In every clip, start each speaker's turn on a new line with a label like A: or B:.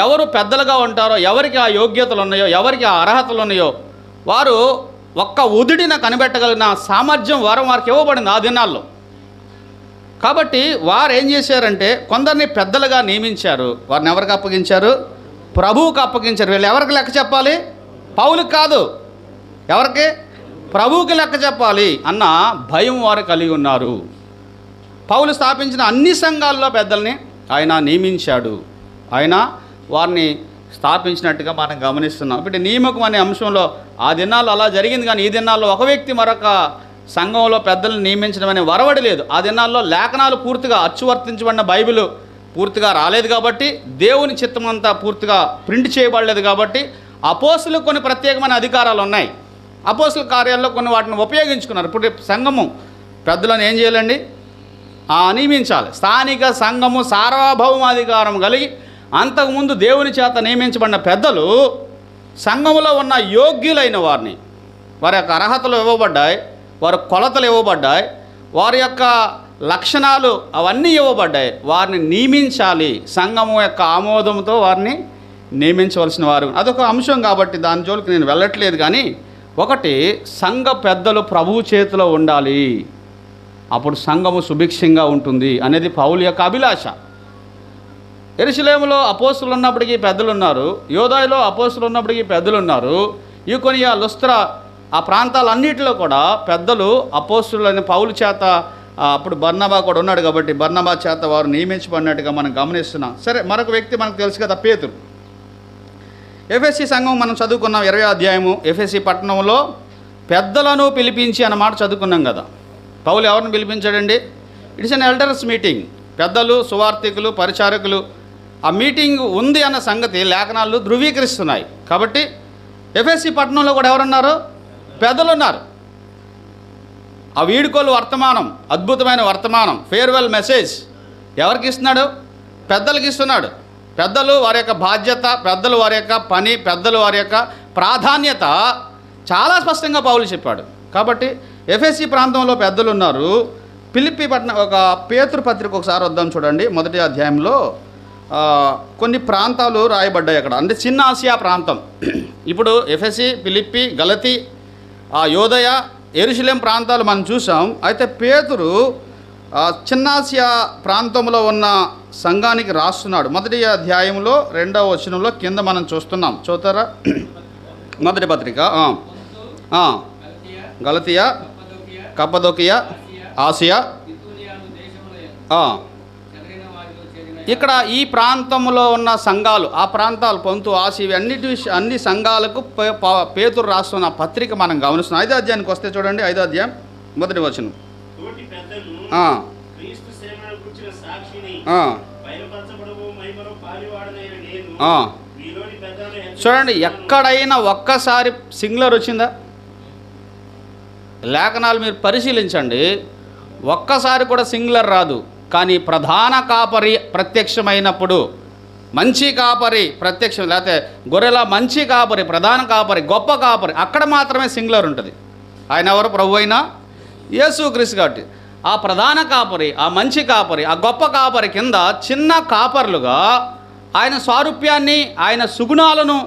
A: ఎవరు పెద్దలుగా ఉంటారో, ఎవరికి ఆ యోగ్యతలు ఉన్నాయో, ఎవరికి ఆ అర్హతలు ఉన్నాయో వారు ఒక్క ఉదిడిన కనిపెట్టగలిగిన సామర్థ్యం వారికి ఇవ్వబడింది ఆ దినాల్లో. కాబట్టి వారు ఏం చేశారంటే కొందరిని పెద్దలుగా నియమించారు. వారిని ఎవరికి అప్పగించారు? ప్రభువుకు అప్పగించారు. వీళ్ళు ఎవరికి లెక్క చెప్పాలి? పౌలుకి కాదు, ఎవరికి? ప్రభువుకి లెక్క చెప్పాలి అన్న భయం వారు కలిగి ఉన్నారు. పౌలు స్థాపించిన అన్ని సంఘాల్లో పెద్దల్ని ఆయన నియమించాడు. ఆయన వారిని స్థాపించినట్టుగా మనం గమనిస్తున్నాం. ఇప్పుడు నియామకం అనే అంశంలో ఆ దినాల్లో అలా జరిగింది, కానీ ఈ దినాల్లో ఒక వ్యక్తి మరొక సంఘంలో పెద్దలను నియమించడం అనే వరవడి లేదు. ఆ దినాల్లో లేఖనాలు పూర్తిగా అచ్చువర్తించబడిన బైబిల్ పూర్తిగా రాలేదు కాబట్టి, దేవుని చిత్తమంతా పూర్తిగా ప్రింట్ చేయబడలేదు కాబట్టి అపోస్తులకు కొన్ని ప్రత్యేకమైన అధికారాలు ఉన్నాయి. అపోస్తుల కార్యాల్లో కొన్ని వాటిని ఉపయోగించుకున్నారు. ఇప్పుడు సంఘము పెద్దలను ఏం చేయాలండి? నియమించాలి. స్థానిక సంఘము సార్వభౌమాధికారం కలిగి అంతకుముందు దేవుని చేత నియమించబడిన పెద్దలు సంఘములో ఉన్న యోగ్యులైన వారిని, వారి యొక్క అర్హతలు ఇవ్వబడ్డాయి, వారి కొలతలు ఇవ్వబడ్డాయి, వారి యొక్క లక్షణాలు అవన్నీ ఇవ్వబడ్డాయి. వారిని నియమించాలి. సంఘము యొక్క ఆమోదంతో వారిని నియమించవలసిన వారు. అదొక అంశం కాబట్టి దాని జోలికి నేను వెళ్ళట్లేదు. కానీ ఒకటి, సంఘ పెద్దలు ప్రభువు చేతిలో ఉండాలి, అప్పుడు సంఘము సుభిక్షంగా ఉంటుంది అనేది పౌలు యొక్క అభిలాష. యెరూషలేములో అపోస్తులు ఉన్నప్పటికీ పెద్దలు ఉన్నారు, యోదాయులో అపోస్తులు ఉన్నప్పటికీ పెద్దలు ఉన్నారు, ఈకొనియ, లుస్త్రా ఆ ప్రాంతాలన్నింటిలో కూడా పెద్దలు అపోస్తులని పౌలు చేత, అప్పుడు బర్నబా కూడా ఉన్నాడు కాబట్టి బర్నబా చేత వారు నియమించబడినట్టుగా మనం గమనిస్తున్నాం. సరే, మరొక వ్యక్తి మనకు తెలుసు కదా, పేతురు. ఎఫెసీ సంఘం మనం చదువుకున్నాం 20వ అధ్యాయము. ఎఫెసీ పట్టణంలో పెద్దలను పిలిపించి అన్నమాట చదువుకున్నాం కదా. పౌలు ఎవరిని పిలిపించాడండి? It's an elders meeting. పెద్దలు, సువార్థికులు, పరిచారకులు ఆ మీటింగ్ ఉంది అన్న సంగతి లేఖనాలు ధృవీకరిస్తున్నాయి. కాబట్టి ఎఫెసీ పట్టణంలో కూడా ఎవరున్నారు? పెద్దలు ఉన్నారు. ఆ వీడుకోలు వర్తమానం, అద్భుతమైన వర్తమానం, ఫేర్వెల్ మెసేజ్ ఎవరికి ఇస్తున్నాడు? పెద్దలకి ఇస్తున్నాడు. పెద్దలు వారి యొక్క బాధ్యత, పెద్దలు వారి యొక్క పని, పెద్దలు వారి యొక్క ప్రాధాన్యత చాలా స్పష్టంగా పౌలు చెప్పాడు. కాబట్టి ఎఫెసీ ప్రాంతంలో పెద్దలు ఉన్నారు. ఫిలిప్పీ పట్టణం, ఒక పేతురు పత్రిక ఒకసారి వద్దాం చూడండి. 1వ అధ్యాయంలో కొన్ని ప్రాంతాలు రాయబడ్డాయి అక్కడ, అంటే చిన్న ఆసియా ప్రాంతం. ఇప్పుడు ఎఫెసీ, ఫిలిప్పీ, గలతీ, యోదయ, యెరూషలేం ప్రాంతాలు మనం చూసాం. అయితే పేతురు చిన్నాసియా ప్రాంతంలో ఉన్న సంఘానికి రాస్తున్నాడు. 1వ అధ్యాయంలో 2వ వచనంలో కింద మనం చూస్తున్నాం. చూస్తారా? మొదటి పత్రిక, గలతియా, కప్పదోకియా, ఆసియా, ఇక్కడ ఈ ప్రాంతంలో ఉన్న సంఘాలు, ఆ ప్రాంతాలు పొంతు, ఆసియా, అన్ని సంఘాలకు పేతురు రాస్తున్న పత్రిక మనం గమనిస్తున్నాం. 5వ అధ్యాయానికి వస్తే చూడండి, 5వ అధ్యాయం 1వ వచనం. చూడండి, ఎక్కడైనా ఒక్కసారి సింగులర్ వచ్చిందా? లేఖనాలు మీరు పరిశీలించండి, ఒక్కసారి కూడా సింగులర్ రాదు. కానీ ప్రధాన కాపరి ప్రత్యక్షమైనప్పుడు, మంచి కాపరి ప్రత్యక్షం, లేకపోతే గొర్రెల మంచి కాపరి, ప్రధాన కాపరి, గొప్ప కాపరి, అక్కడ మాత్రమే సింగులర్ ఉంటుంది. ఆయన ఎవరు? ప్రభు అయిన యేసుక్రీస్తు. కాబట్టి ఆ ప్రధాన కాపరి, ఆ మంచి కాపరి, ఆ గొప్ప కాపరి కింద చిన్న కాపర్లుగా ఆయన స్వారూప్యాన్ని, ఆయన సుగుణాలను,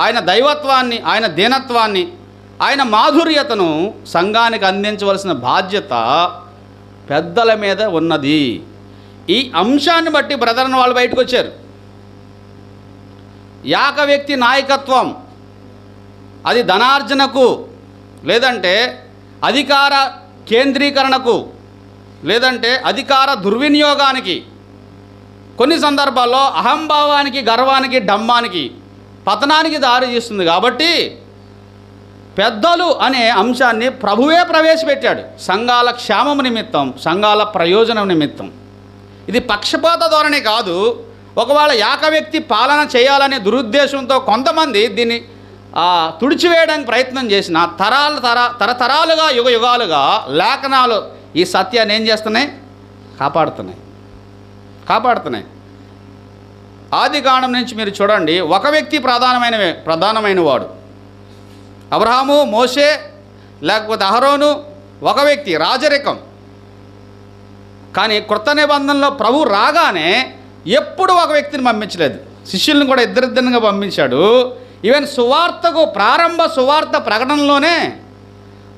A: ఆయన దైవత్వాన్ని, ఆయన దీనత్వాన్ని, ఆయన మాధుర్యతను సంఘానికి అందించవలసిన బాధ్యత పెద్దల మీద ఉన్నది. ఈ అంశాన్ని బట్టి బ్రదర్ని వాళ్ళు బయటకు వచ్చారు. యాక వ్యక్తి నాయకత్వం అది ధనార్జనకు, లేదంటే అధికార కేంద్రీకరణకు, లేదంటే అధికార దుర్వినియోగానికి, కొన్ని సందర్భాల్లో అహంభావానికి, గర్వానికి, డంబానికి, పతనానికి దారి తీస్తుంది. కాబట్టి పెద్దలు అనే అంశాన్ని ప్రభువే ప్రవేశపెట్టాడు సంఘాల క్షేమం నిమిత్తం, సంఘాల ప్రయోజనం నిమిత్తం. ఇది పక్షపాత ధోరణి కాదు. ఒకవేళ యాక వ్యక్తి పాలన చేయాలనే దురుద్దేశంతో కొంతమంది దీన్ని తుడిచివేయడానికి ప్రయత్నం చేసిన తరతరాలుగా, యుగ యుగాలుగా లేఖనాలు ఈ సత్యాన్ని ఏం చేస్తున్నాయి? కాపాడుతున్నాయి. ఆది కాండం నుంచి మీరు చూడండి, ఒక వ్యక్తి ప్రధానమైన వాడు. అబ్రహాము, మోషే, లేకపోతే అహరోను, ఒక వ్యక్తి రాజరికం. కానీ క్రొత్త నిబంధనలో ప్రభు రాగానే ఎప్పుడు ఒక వ్యక్తిని పంపించలేదు. శిష్యులను కూడా ఇద్దరిద్దరిగా పంపించాడు. ఈవెన్ సువార్తకు ప్రారంభ సువార్త ప్రకటనలోనే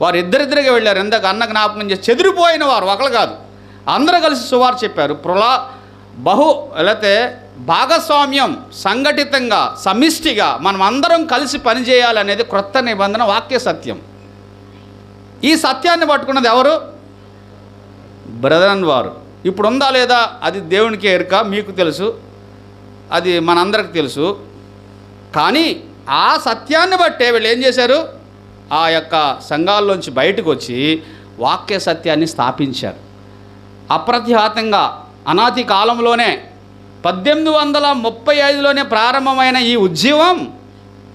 A: వారు ఇద్దరిద్దరిగా వెళ్ళారు. ఇందాక అన్న జ్ఞాపకం చేసి చెదిరిపోయిన వారు ఒకరు కాదు, అందరూ కలిసి సువార్త చెప్పారు. లేకపోతే భాగస్వామ్యం, సంఘటితంగా సమిష్టిగా మనం అందరం కలిసి పనిచేయాలనేది క్రొత్త నిబంధన వాక్య సత్యం. ఈ సత్యాన్ని పట్టుకున్నది ఎవరు? బ్రదరన్ వారు. ఇప్పుడు ఉందా లేదా అది దేవునికి ఎరుక, మీకు తెలుసు, అది మనందరికి తెలుసు. కానీ ఆ సత్యాన్ని బట్టే వీళ్ళు ఏం చేశారు? ఆ యొక్క సంఘాల్లోంచి బయటకు వచ్చి వాక్య సత్యాన్ని స్థాపించారు. అప్రతిహాతంగా అనాది కాలంలోనే 1835లోనే ప్రారంభమైన ఈ ఉద్యమం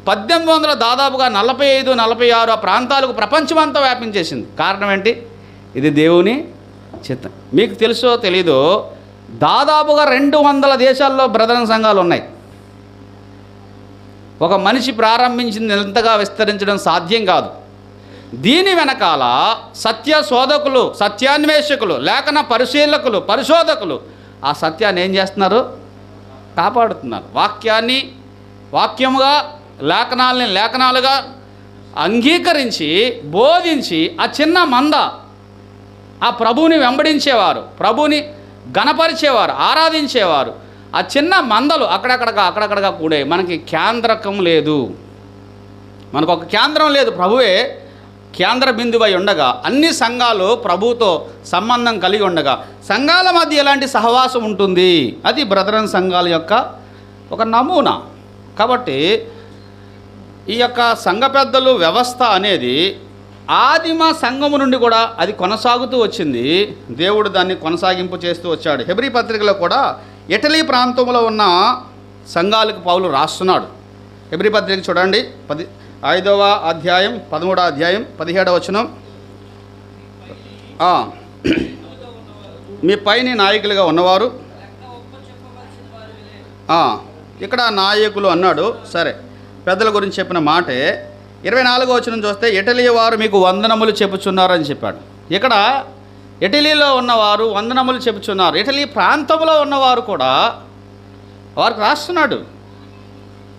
A: 1800 దాదాపుగా 45-46 ఆ ప్రాంతాలకు ప్రపంచమంతా వ్యాపించేసింది. కారణం ఏంటి? ఇది దేవుని చిత్తం. మీకు తెలుసో తెలీదో దాదాపుగా 200 దేశాల్లో బ్రదరన్ సంఘాలు ఉన్నాయి. ఒక మనిషి ప్రారంభించింది ఎంతగా విస్తరించడం సాధ్యం కాదు. దీని వెనకాల సత్య శోధకులు, సత్యాన్వేషకులు, లేఖన పరిశీలకులు, పరిశోధకులు ఆ సత్యాన్ని ఏం చేస్తున్నారు? కాపాడుతున్నారు. వాక్యాన్ని వాక్యముగా, లేఖనాలని లేఖనాలుగా అంగీకరించి బోధించి ఆ చిన్న మంద ఆ ప్రభువుని వెంబడించేవారు, ప్రభువుని గణపరిచేవారు, ఆరాధించేవారు. ఆ చిన్న మందలు అక్కడక్కడగా కూడే. మనకి కేంద్రకం లేదు, మనకు ఒక కేంద్రం లేదు. ప్రభువే కేంద్ర బిందువై ఉండగా అన్ని సంఘాలు ప్రభువుతో సంబంధం కలిగి ఉండగా సంఘాల మధ్య ఎలాంటి సహవాసం ఉంటుంది? అది బ్రదరన్ సంఘాల యొక్క ఒక నమూనా. కాబట్టి ఈ యొక్క సంఘ పెద్దలు వ్యవస్థ అనేది ఆదిమ సంఘము నుండి కూడా అది కొనసాగుతూ వచ్చింది. దేవుడు దాన్ని కొనసాగింపు చేస్తూ వచ్చాడు. హెబ్రీ పత్రికలో కూడా ఇటలీ ప్రాంతంలో ఉన్న సంఘాలకు పౌలు రాస్తున్నాడు. హెబ్రీ పత్రిక చూడండి, 5వ అధ్యాయం 13వ అధ్యాయం 17వ వచనం. మీ పైన నాయకులుగా ఉన్నవారు, ఇక్కడ నాయకులు అన్నాడు. సరే, పెద్దల గురించి చెప్పిన మాటే. 24వ వచనం చూస్తే ఇటలీ వారు మీకు వందనములు చెప్పుచున్నారని చెప్పాడు. ఇక్కడ ఇటలీలో ఉన్నవారు వందనములు చెప్పుచున్నారు. ఇటలీ ప్రాంతంలో ఉన్నవారు కూడా వారికి రాస్తున్నాడు.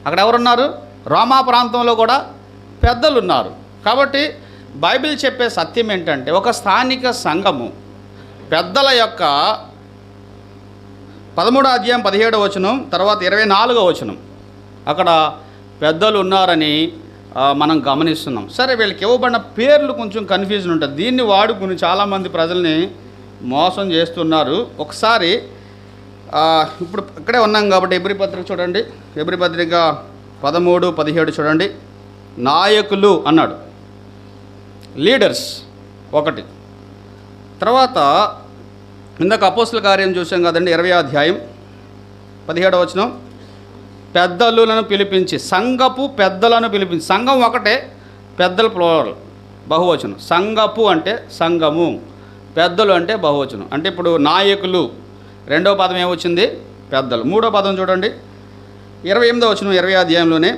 A: అక్కడ ఎవరున్నారు? రోమా ప్రాంతంలో కూడా పెద్దలు ఉన్నారు. కాబట్టి బైబిల్ చెప్పే సత్యం ఏంటంటే ఒక స్థానిక సంఘము పెద్దల యొక్క 13వ అధ్యాయం 17వ వచనం తర్వాత 24వ వచనం అక్కడ పెద్దలు ఉన్నారని మనం గమనిస్తున్నాం. సరే, వీళ్ళకి ఇవ్వబడిన పేర్లు కొంచెం కన్ఫ్యూజన్ ఉంటుంది. దీన్ని వాడుకుని చాలామంది ప్రజల్ని మోసం చేస్తున్నారు. ఒకసారి ఇప్పుడు ఇక్కడే ఉన్నాం కాబట్టి హెబ్రీ పత్రిక చూడండి. హెబ్రీ పత్రిక 13-17 చూడండి. నాయకులు అన్నాడు, లీడర్స్ ఒకటి. తర్వాత ఇందాక అపోస్తల కార్యం చూసాం కదండి, 20వ అధ్యాయం 17వ వచనం. పెద్దలను పిలిపించి, సంఘపు పెద్దలను పిలిపించి. సంఘం ఒకటే, పెద్దలు ప్లూరల్, బహువచనం. సంఘపు అంటే సంఘము, పెద్దలు అంటే బహువచనం. అంటే ఇప్పుడు నాయకులు, రెండవ పదం ఏమొచ్చింది? పెద్దలు. మూడో పదం చూడండి, 28వ వచనం 20వ అధ్యాయంలోనే.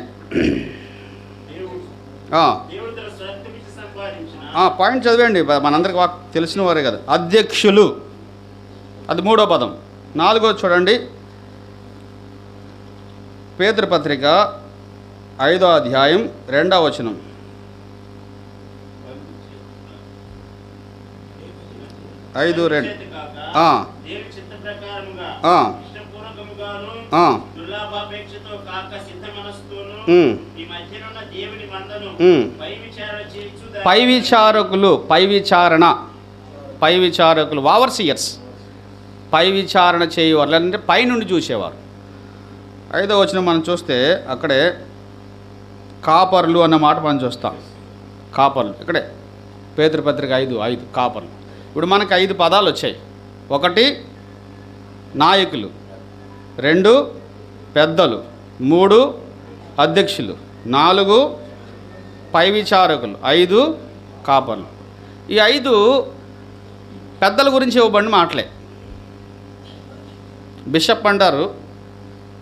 A: పాయింట్ చదివండి, మనందరికి తెలిసిన వారే కదా. అధ్యక్షులు, అది మూడో పదం. 4వ చూడండి, పేతురు పత్రిక 5వ అధ్యాయం 2వ వచనం. పై విచారకులు, పై విచారకులు ఓవర్సియర్స్, పై విచారణ చేయవారు, లేదంటే పై నుండి చూసేవారు. 5వ వచనం మనం చూస్తే అక్కడే కాపర్లు అన్న మాట మనం చూస్తాం. కాపర్లు ఇక్కడే పేతురు పత్రిక 5 కాపర్లు. ఇప్పుడు మనకు 5 పదాలు వచ్చాయి. 1 నాయకులు, 2 పెద్దలు, 3 అధ్యక్షులు, 4 పై విచారకులు, 5 కాపర్లు. ఈ 5 పెద్దల గురించి ఇవ్వబడిన మాటలే. బిషప్ అంటారు,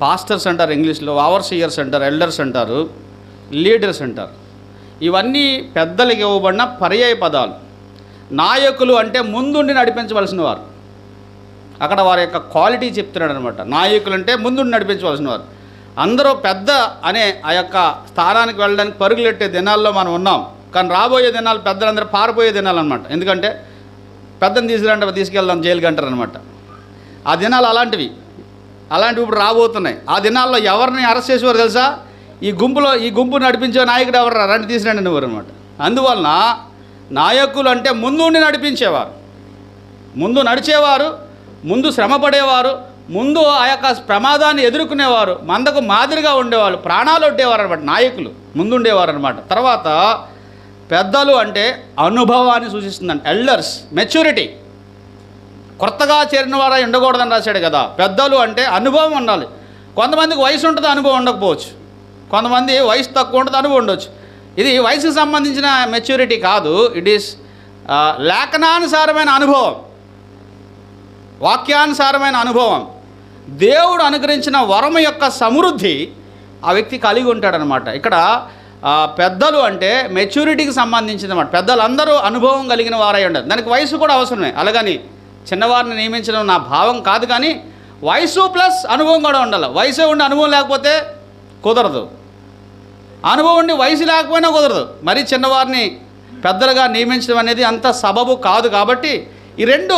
A: పాస్టర్స్ అంటారు ఇంగ్లీష్లో, ఓవర్సియర్స్ అంటారు, ఎల్డర్స్ అంటారు, లీడర్స్ అంటారు. ఇవన్నీ పెద్దలకు ఇవ్వబడిన పర్యాయ పదాలు. నాయకులు అంటే ముందుండి నడిపించవలసిన వారు. అక్కడ వారి యొక్క క్వాలిటీ చెప్తున్నాడు అనమాట. నాయకులు అంటే ముందుండి నడిపించవలసిన వారు. అందరూ పెద్ద అనే ఆ యొక్క స్థానానికి వెళ్ళడానికి పరుగులెట్టే దినాల్లో మనం ఉన్నాం. కానీ రాబోయే దినాలు పెద్దలందరూ పారిపోయే దినాలు అనమాట. ఎందుకంటే పెద్దని తీసుకెళ్దాం జైలుకి అంటారు అనమాట. ఆ దినాలు అలాంటివి ఇప్పుడు రాబోతున్నాయి. ఆ దినాల్లో ఎవరిని అరెస్ట్ చేసేవారు తెలుసా? ఈ గుంపు నడిపించే నాయకుడు ఎవరు రండి తీసుకురండి అనేవారు అనమాట. అందువలన నాయకులు అంటే ముందుండి నడిపించేవారు, ముందు నడిచేవారు, ముందు శ్రమపడేవారు, ముందు ఆ యొక్క ప్రమాదాన్ని ఎదుర్కొనేవారు, మందకు మాదిరిగా ఉండేవాళ్ళు, ప్రాణాలు ఒడ్డేవారు అనమాట. నాయకులు ముందుండేవారు అనమాట. తర్వాత పెద్దలు అంటే అనుభవాన్ని సూచిస్తుందండి. ఎల్డర్స్ మెచ్యూరిటీ, కొత్తగా చేరిన వారు ఉండకూడదని రాశాడు కదా. పెద్దలు అంటే అనుభవం ఉండాలి. కొంతమందికి వయసు ఉంటుంది, అనుభవం ఉండకపోవచ్చు. కొంతమంది వయసు తక్కువ ఉంటుంది, అనుభవం ఉండొచ్చు. ఇది వయసుకు సంబంధించిన మెచ్యూరిటీ కాదు. ఇట్ ఈస్ లేఖనానుసారమైన అనుభవం, వాక్యానుసారమైన అనుభవం, దేవుడు అనుగ్రహించిన వరం యొక్క సమృద్ధి ఆ వ్యక్తి కలిగి ఉంటాడనమాట. ఇక్కడ పెద్దలు అంటే మెచ్యూరిటీకి సంబంధించింది అన్నమాట. పెద్దలందరూ అనుభవం కలిగిన వారై ఉండాలి. దానికి వయసు కూడా అవసరమే. అలాగని చిన్నవారిని నియమించడం నా భావం కాదు, కానీ వయసు ప్లస్ అనుభవం కూడా ఉండాలి. వయసు ఉండి అనుభవం లేకపోతే కుదరదు, అనుభవం ఉండి వయసు లేకపోయినా కుదరదు. మరి చిన్నవారిని పెద్దలుగా నియమించడం అనేది అంత సబబు కాదు. కాబట్టి ఈ రెండు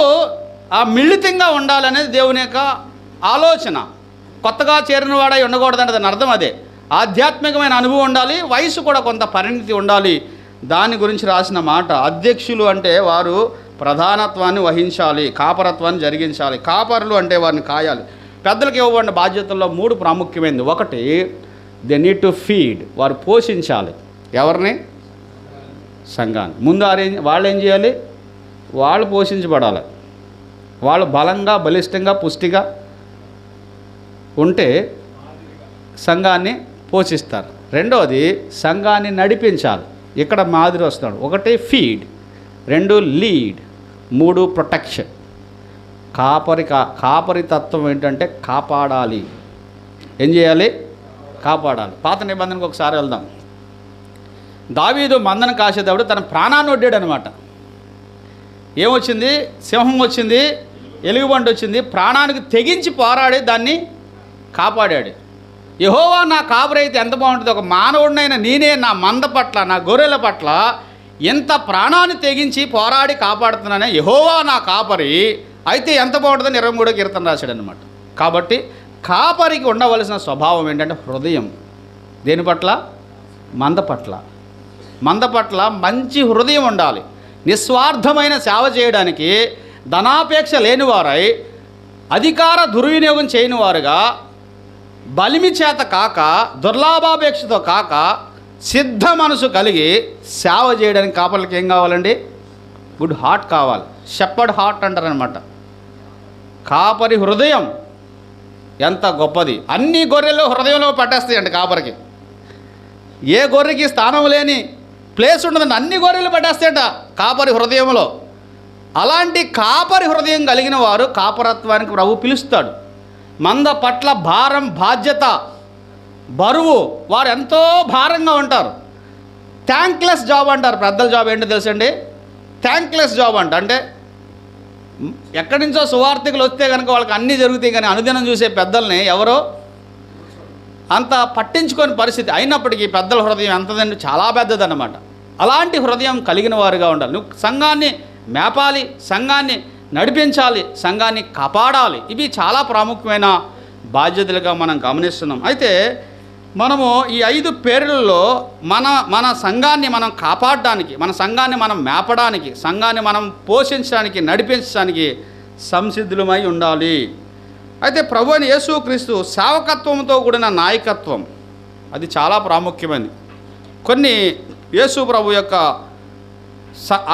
A: మిళితంగా ఉండాలనేది దేవుని యొక్క ఆలోచన. కొత్తగా చేరిన వాడై ఉండకూడదంటే దాని అర్థం అదే. ఆధ్యాత్మికమైన అనుభవం ఉండాలి, వయసు కూడా కొంత పరిణితి ఉండాలి. దాని గురించి రాసిన మాట. అధ్యక్షులు అంటే వారు ప్రధానత్వాన్ని వహించాలి, కాపరత్వాన్ని జరిగించాలి. కాపరులు అంటే వారిని కాయాలి. పెద్దలకు ఇవ్వబడిన బాధ్యతల్లో 3 ప్రాముఖ్యమైనది. ఒకటి, దే నీడ్ టు ఫీడ్, వారు పోషించాలి. ఎవరిని? సంఘాన్ని. ముందు వాళ్ళు ఏం చేయాలి? వాళ్ళు పోషించబడాలి. వాళ్ళు బలంగా, బలిష్టంగా, పుష్టిగా ఉంటే సంఘాన్ని పోషిస్తారు. రెండవది, సంఘాన్ని నడిపించాలి. ఇక్కడ మాదిరి వస్తాడు. ఒకటి ఫీడ్, 2 లీడ్, 3 ప్రొటెక్షన్. కాపరి తత్వం ఏంటంటే కాపాడాలి. ఏం చేయాలి? కాపాడాలి. పాత నిబంధనకు ఒకసారి వెళ్దాం. దావీదు మందను కాసేటప్పుడు తన ప్రాణాన్ని ఒడ్డాడు అనమాట. ఏమొచ్చింది? సింహం వచ్చింది, ఎలుగుబంటి వచ్చింది, ప్రాణానికి తెగించి పోరాడి దాన్ని కాపాడాడు. యెహోవా నా కాపరి అయితే ఎంత బాగుంటుంది. ఒక మానవుడినైన నేనే నా మంద పట్ల, నా గొర్రెల పట్ల ఎంత ప్రాణాన్ని తెగించి పోరాడి కాపాడుతున్నానే. యెహోవా నా కాపరి అయితే ఎంత బాగుంటుందని 23వ కీర్తన రాశాడు అనమాట. కాబట్టి కాపరికి ఉండవలసిన స్వభావం ఏంటంటే హృదయం. దేని పట్ల? మంద పట్ల. మంద పట్ల మంచి హృదయం ఉండాలి. నిస్వార్థమైన సేవ చేయడానికి ధనాపేక్ష లేనివారై, అధికార దుర్వినియోగం చేయని వారుగా, బలిమి చేత కాక, దుర్లాభాపేక్షతో కాక, సిద్ధ మనసు కలిగి సేవ చేయడానికి కాపర్లకి ఏం కావాలండి? గుడ్ హార్ట్ కావాలి. షెపర్డ్ హార్ట్ అంటారనమాట. కాపరి హృదయం ఎంత గొప్పది. అన్ని గొర్రెలు హృదయంలో పట్టేస్తాయండి కాపరికి. ఏ గొర్రెకి స్థానం లేని ప్లేస్ ఉండదండి, అన్ని గొర్రెలు పట్టేస్తాయంట కాపరి హృదయంలో. అలాంటి కాపరి హృదయం కలిగిన వారు కాపరత్వానికి ప్రభు పిలుస్తాడు. మంద పట్ల భారం, బాధ్యత, బరువు, వారు ఎంతో భారంగా ఉంటారు. థ్యాంక్లెస్ జాబ్ అంటారు. పెద్దల జాబ్ ఏంటో తెలుసండి? థ్యాంక్లెస్ జాబ్ అంటే ఎక్కడి నుంచో సువార్థికులు వస్తే కనుక వాళ్ళకి అన్నీ జరుగుతాయి, కానీ అనుదినం చూసే పెద్దల్ని ఎవరో అంత పట్టించుకోని పరిస్థితి. అయినప్పటికీ పెద్దల హృదయం ఎంతదండి? చాలా పెద్దదన్నమాట. అలాంటి హృదయం కలిగిన వారుగా ఉండాలి. నువ్వు సంఘాన్ని మేపాలి, సంఘాన్ని నడిపించాలి, సంఘాన్ని కాపాడాలి. ఇవి చాలా ప్రాముఖ్యమైన బాధ్యతలుగా మనం గమనిస్తున్నాం. అయితే మనము ఈ 5 పేర్లలో మన సంఘాన్ని మనం కాపాడడానికి, మన సంఘాన్ని మనం మేపడానికి, సంఘాన్ని మనం పోషించడానికి, నడిపించడానికి సంసిద్ధులమై ఉండాలి. అయితే ప్రభువైన యేసుక్రీస్తు సేవకత్వంతో కూడిన నాయకత్వం అది చాలా ప్రాముఖ్యమైనది. కొన్ని యేసు ప్రభు యొక్క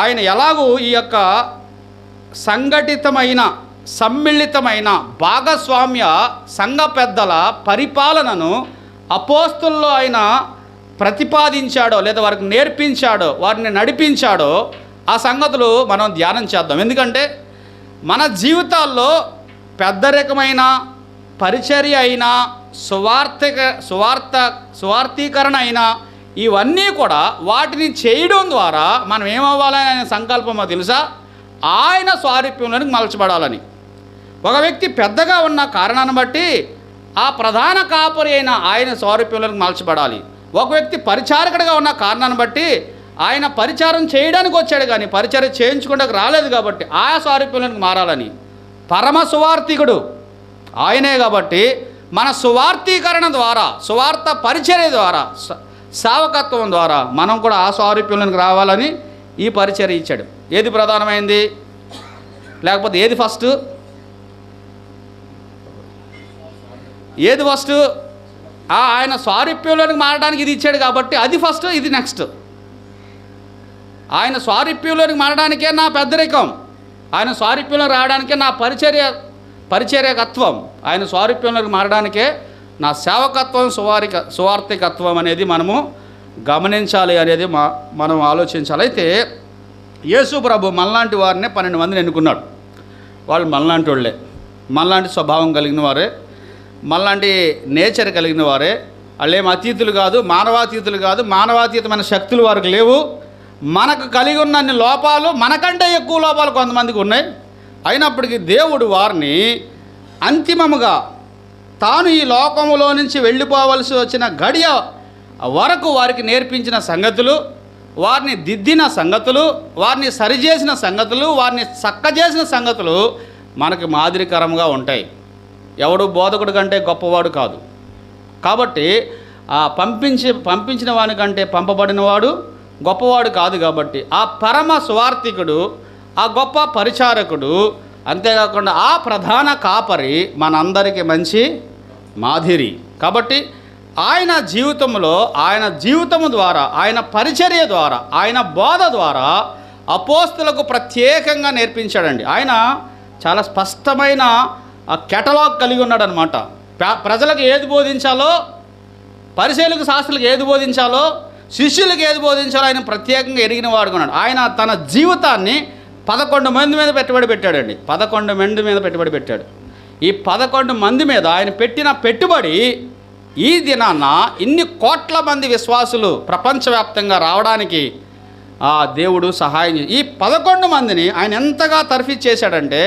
A: ఆయన ఎలాగూ ఈ యొక్క సంఘటితమైన, సమ్మిళితమైన భాగస్వామ్య సంఘ పెద్దల పరిపాలనను అపోస్తుల్లో ఆయన ప్రతిపాదించాడో, లేదా వారికి నేర్పించాడో, వారిని నడిపించాడో, ఆ సంగతులు మనం ధ్యానం చేద్దాం. ఎందుకంటే మన జీవితాల్లో పెద్దరికమైన పరిచర్య అయినా, సువార్థీకరణ అయినా, ఇవన్నీ కూడా వాటిని చేయడం ద్వారా మనం ఏమవ్వాలని ఆయన సంకల్పమో తెలుసా? ఆయన స్వారూప్యంలోనికి మలచబడాలని. ఒక వ్యక్తి పెద్దగా ఉన్న కారణాన్ని బట్టి ఆ ప్రధాన కాపరి అయిన ఆయన స్వారూప్యంలోకి మార్చబడాలి. ఒక వ్యక్తి పరిచారకుడిగా ఉన్న కారణాన్ని బట్టి ఆయన పరిచారం చేయడానికి వచ్చాడు, కానీ పరిచారం చేయించుకోవడానికి రాలేదు కాబట్టి ఆ స్వారూప్యంలోకి మారాలని. పరమ సువార్థికుడు ఆయనే కాబట్టి మన సువార్థీకరణ ద్వారా, సువార్త పరిచర్య ద్వారా, సేవకత్వం ద్వారా మనం కూడా ఆ స్వారూప్యంలోకి రావాలని ఈ పరిచర్య ఇచ్చాడు. ఏది ప్రధానమైంది, లేకపోతే ఏది ఫస్ట్? ఏది ఫస్ట్? ఆయన స్వారూప్యంలోకి మారడానికి ఇది ఇచ్చాడు కాబట్టి అది ఫస్ట్, ఇది నెక్స్ట్. ఆయన స్వారూప్యంలోకి మారడానికే నా పెద్దరికం, ఆయన స్వారూప్యంలోకి రావడానికే నా పరిచర్యకత్వం, ఆయన స్వారూప్యంలోకి మారడానికే నా సేవకత్వం, సువార్థికత్వం అనేది మనము గమనించాలి అనేది మనం ఆలోచించాలి. అయితే యేసు ప్రభు మనలాంటి వారినే 12 మందిని ఎన్నుకున్నాడు. వాళ్ళు మనలాంటి వాళ్ళే, మనలాంటి స్వభావం కలిగిన వారే, మనలాంటి నేచర్ కలిగిన వారే. వాళ్ళేం అతీతులు కాదు, మానవాతీతులు కాదు, మానవాతీతమైన శక్తులు వారికి లేవు. మనకు కలిగి ఉన్న అన్ని లోపాలు, మనకంటే ఎక్కువ లోపాలు కొంతమందికి ఉన్నాయి. అయినప్పటికీ దేవుడు వారిని అంతిమముగా తాను ఈ లోకములో నుంచి వెళ్ళిపోవలసి వచ్చిన గడియ వరకు వారికి నేర్పించిన సంగతులు, వారిని దిద్దిన సంగతులు, వారిని సరిచేసిన సంగతులు, వారిని చక్కజేసిన సంగతులు మనకు మాదిరికరంగా ఉంటాయి. ఎవడు బోధకుడు కంటే గొప్పవాడు కాదు. కాబట్టి ఆ పంపించిన వానికంటే పంపబడినవాడు గొప్పవాడు కాదు. కాబట్టి ఆ పరమ సువార్థికుడు, ఆ గొప్ప పరిచారకుడు, అంతేకాకుండా ఆ ప్రధాన కాపరి మనందరికీ మంచి మాదిరి. కాబట్టి ఆయన జీవితంలో, ఆయన జీవితము ద్వారా, ఆయన పరిచర్య ద్వారా, ఆయన బోధ ద్వారా అపోస్తులకు ప్రత్యేకంగా నేర్పించాడండి. ఆయన చాలా స్పష్టమైన కేటలాగ్ కలిగి ఉన్నాడు అనమాట. ప్రజలకు ఏది బోధించాలో, పరిచర్యలకు శాస్త్రులకు ఏది బోధించాలో, శిష్యులకు ఏది బోధించాలో ఆయన ప్రత్యేకంగా ఎరిగిన వాడుకున్నాడు. ఆయన తన జీవితాన్ని 11 మంది మీద పెట్టుబడి పెట్టాడండి. 11 మంది మీద పెట్టుబడి పెట్టాడు. ఈ 11 మంది మీద ఆయన పెట్టిన పెట్టుబడి ఈ దినాన ఇన్ని కోట్ల మంది విశ్వాసులు ప్రపంచవ్యాప్తంగా రావడానికి ఆ దేవుడు సహాయం చేసి, ఈ 11 మందిని ఆయన ఎంతగా తర్ఫీ చేశాడంటే,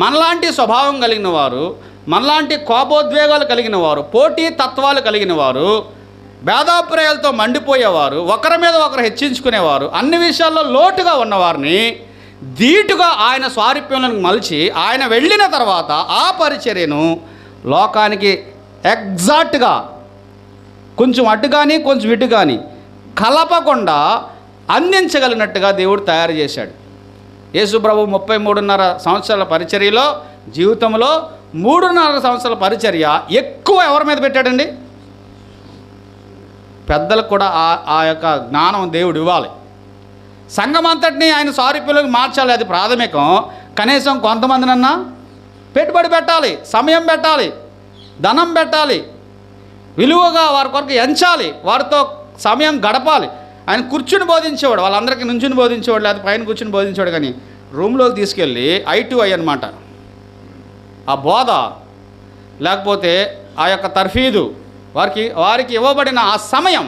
A: మనలాంటి స్వభావం కలిగిన వారు, మనలాంటి కోపోద్వేగాలు కలిగిన వారు, పోటీ తత్వాలు కలిగిన వారు, భేదాభిప్రాయాలతో మండిపోయేవారు, ఒకరి మీద ఒకరు హెచ్చించుకునేవారు, అన్ని విషయాల్లో లోటుగా ఉన్నవారిని ధీటుగా ఆయన స్వారూప్యంలోకి మలిచి ఆయన వెళ్ళిన తర్వాత ఆ పరిచర్యను లోకానికి ఎగ్జాక్ట్గా కొంచెం అటు కానీ కొంచెం ఇటు కానీ కలపకుండా అందించగలిగినట్టుగా దేవుడు తయారు చేశాడు. యేసు ప్రభు 33.5 సంవత్సరాల పరిచర్యలో, జీవితంలో 3.5 సంవత్సరాల పరిచర్య ఎక్కువ ఎవరి మీద పెట్టాడండి? పెద్దలకు కూడా ఆ యొక్క జ్ఞానం దేవుడు ఇవ్వాలి. సంఘం అంతటినీ ఆయన స్వారూప్యంలోకి మార్చాలి, అది ప్రాథమికం. కనీసం కొంతమందినన్నా పెట్టుబడి పెట్టాలి, సమయం పెట్టాలి, ధనం పెట్టాలి, విలువగా వారి కొరకు ఎంచాలి, వారితో సమయం గడపాలి. ఆయన కూర్చుని బోధించేవాడు, వాళ్ళందరికీ నుంచుని బోధించేవాడు, లేదా పైన కూర్చుని బోధించేవాడు. కానీ రూమ్లోకి తీసుకెళ్ళి I2I అన్నమాట, ఆ బోధ లేకపోతే ఆ యొక్క తర్ఫీదు, వారికి ఇవ్వబడిన ఆ సమయం.